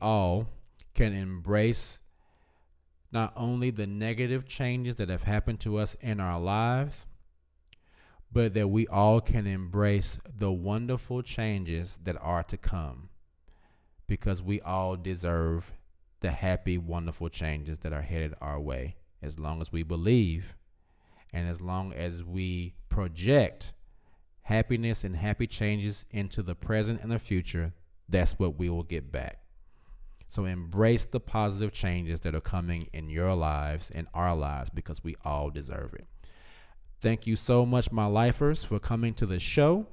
all can embrace not only the negative changes that have happened to us in our lives, but that we all can embrace the wonderful changes that are to come, because we all deserve the happy, wonderful changes that are headed our way, as long as we believe and as long as we project happiness and happy changes into the present and the future. That's what we will get back. So embrace the positive changes that are coming in your lives and our lives, because we all deserve it. Thank you so much, my lifers, for coming to the show.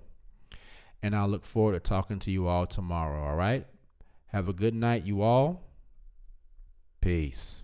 And I look forward to talking to you all tomorrow, all right? Have a good night, you all. Peace.